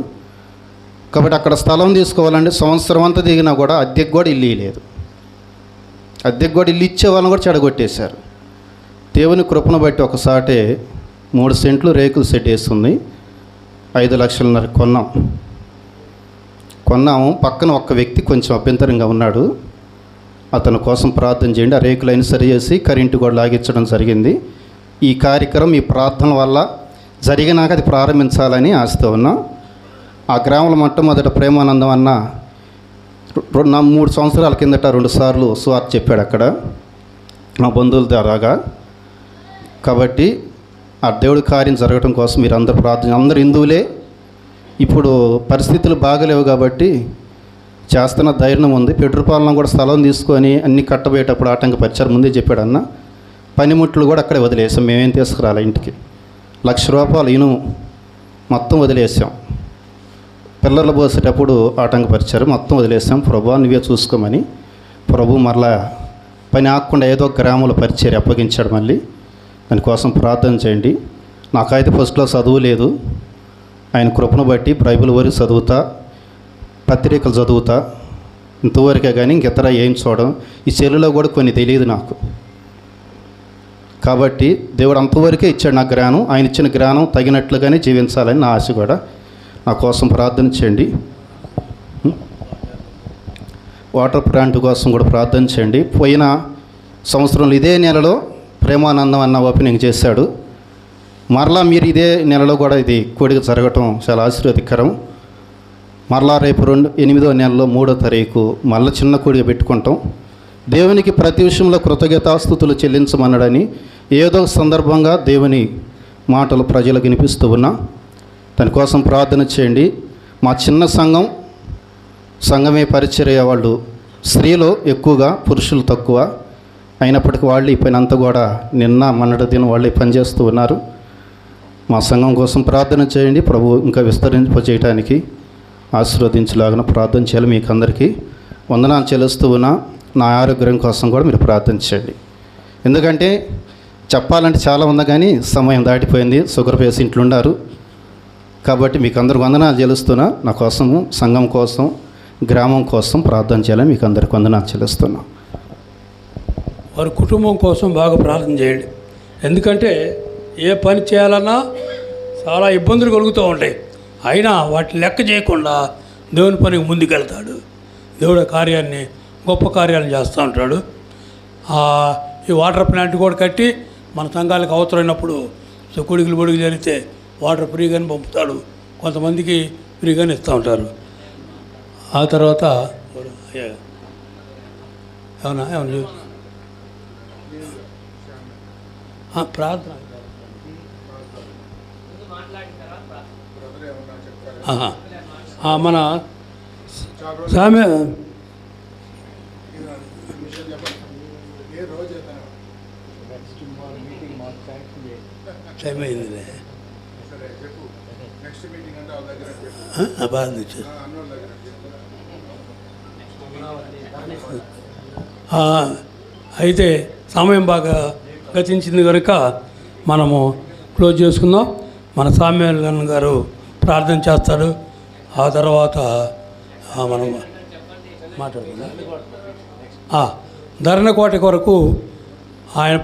H: కాబట్టి అక్కడ స్థలం తీసుకోవాలంటే సంవత్సరం అంతా దిగినా కూడా అద్దెకు కూడా ఇల్లు లేదు. అద్దెకు కూడా ఇల్లు ఇచ్చే వాళ్ళని కూడా చెడగొట్టేశారు. దేవుని కృపను బట్టి ఒకసారి 3 సెంట్లు రేకుల సెట్ వేస్తుంది, 5 లక్షలన్నర కొన్నాము. పక్కన ఒక వ్యక్తి కొంచెం అభ్యంతరంగా ఉన్నాడు, అతని కోసం ప్రార్థన చేయండి. ఆ రేకులైన సరి చేసి కరెంటు కూడా లాగించడం జరిగింది. ఈ కార్యక్రమం ఈ ప్రార్థన వల్ల జరిగినాక అది ప్రారంభించాలని ఆశతో ఉన్నాం. ఆ గ్రామంలో మొట్టమొదట ప్రేమానందం అన్న 3 సంవత్సరాల కిందట 2 సార్లు సువార్త చెప్పాడు అక్కడ మా బంధువుల ద్వారాగా. కాబట్టి ఆ దేవుడి కార్యం జరగడం కోసం మీరు అందరూ ప్రార్థన, అందరు హిందువులే. ఇప్పుడు పరిస్థితులు బాగలేవు కాబట్టి చేస్తున్న ధైర్యం ఉంది. పెట్రోపాలన కూడా స్థలం తీసుకొని అన్నీ కట్టబోయేటప్పుడు ఆటంకపరిచారు. ముందే చెప్పాడు అన్న. పనిముట్లు కూడా అక్కడే వదిలేసాం, మేమేం తీసుకురాలి ఇంటికి. ₹1,00,000 ఇనుము మొత్తం వదిలేసాం. పిల్లర్లు పోసేటప్పుడు ఆటంకపరిచారు, మొత్తం వదిలేసాం. ప్రభు నువ్వే చూసుకోమని ప్రభు మరలా పని ఆకుండా ఏదో గ్రామంలో పరిచర్య అప్పగించాడు. మళ్ళీ దానికోసం ప్రార్థన చేయండి. నాకైతే ఫస్ట్లో చదువు లేదు, ఆయన కృపను బట్టి బైబిల్ వరకు చదువుతా, పత్రికలు చదువుతా, ఇంతవరకే కానీ ఇంకెతర ఏం చూడడం. ఈ చెల్లులో కూడా కొన్ని తెలియదు నాకు. కాబట్టి దేవుడు అంతవరకే ఇచ్చాడు నాకు జ్ఞానం. ఆయన ఇచ్చిన జ్ఞానం తగినట్లుగానే జీవించాలని నా ఆశ కూడా. నా కోసం ప్రార్థన చేయండి. వాటర్ ప్లాంట్ కోసం కూడా ప్రార్థన చేయండి. పోయిన సంవత్సరంలో ఇదే నెలలో ప్రేమానందం అన్న ఓపెనింగ్ చేశాడు. మరలా మీరు ఇదే నెలలో కూడా ఇది కోడిక జరగటం చాలా ఆశీర్వాదకరం. మరలా రేపు 8వ నెలలో 3వ తారీఖు మళ్ళీ చిన్న కోడిక పెట్టుకుంటాం. దేవునికి ప్రతి విషయంలో కృతజ్ఞతాస్తుతులు చెల్లించమన్నాడని ఏదో సందర్భంగా దేవుని మాటలు ప్రజలకు వినిపిస్తూ ఉన్నా. దానికోసం ప్రార్థన చేయండి. మా చిన్న సంఘమే పరిచర్య వాళ్ళు స్త్రీలు ఎక్కువగా, పురుషులు తక్కువ. అయినప్పటికీ వాళ్ళు ఈ పని అంతా కూడా నిన్న మొన్నటి దినం వాళ్ళు పనిచేస్తూ ఉన్నారు. మా సంఘం కోసం ప్రార్థన చేయండి. ప్రభు ఇంకా విస్తరింపజేయడానికి ఆశీర్వదించలాగిన ప్రార్థన చేయాలి. మీకు అందరికీ వందనాలు చెల్లిస్తూ ఉన్నా. నా ఆరోగ్యం కోసం కూడా మీరు ప్రార్థన చేయండి. ఎందుకంటే చెప్పాలంటే చాలా ఉంది కానీ సమయం దాటిపోయింది. షుగర్ పేషెంట్లు ఉన్నారు కాబట్టి మీకు అందరికి వందనాలు చెల్లిస్తున్నా. నా కోసము, సంఘం కోసం, గ్రామం కోసం ప్రార్థన చేయాలని మీకు అందరికి వందనాలు చెల్లిస్తున్నా.
B: వారి కుటుంబం కోసం బాగా ప్రార్థన చేయండి. ఎందుకంటే ఏ పని చేయాలన్నా చాలా ఇబ్బందులు కలుగుతూ ఉంటాయి. అయినా వాటిని లెక్క చేయకుండా దేవుని పనికి ముందుకెళ్తాడు. దేవుడి కార్యాన్ని, గొప్ప కార్యాలను చేస్తూ ఉంటాడు. ఈ వాటర్ ప్లాంట్ కూడా కట్టి మన సంఘాలకు అవసరమైనప్పుడు కొడుకులు బొడుగులు జరిగితే వాటర్ ఫ్రీగానే పంపుతాడు. కొంతమందికి ఫ్రీగానే ఇస్తూ ఉంటారు. ఆ తర్వాత ఏమన్నా ప్రార్థన మన సామె టైం అయిందిలే. బాగా అయితే సమయం బాగా గతించింది కనుక మనము క్లోజ్ చేసుకుందాం. మన సామ్యాల్ గారు ప్రార్థన చేస్తాడు. ఆ తర్వాత మనం మాట్లాడుకుందాం. ధరణకోట కొరకు ఆయన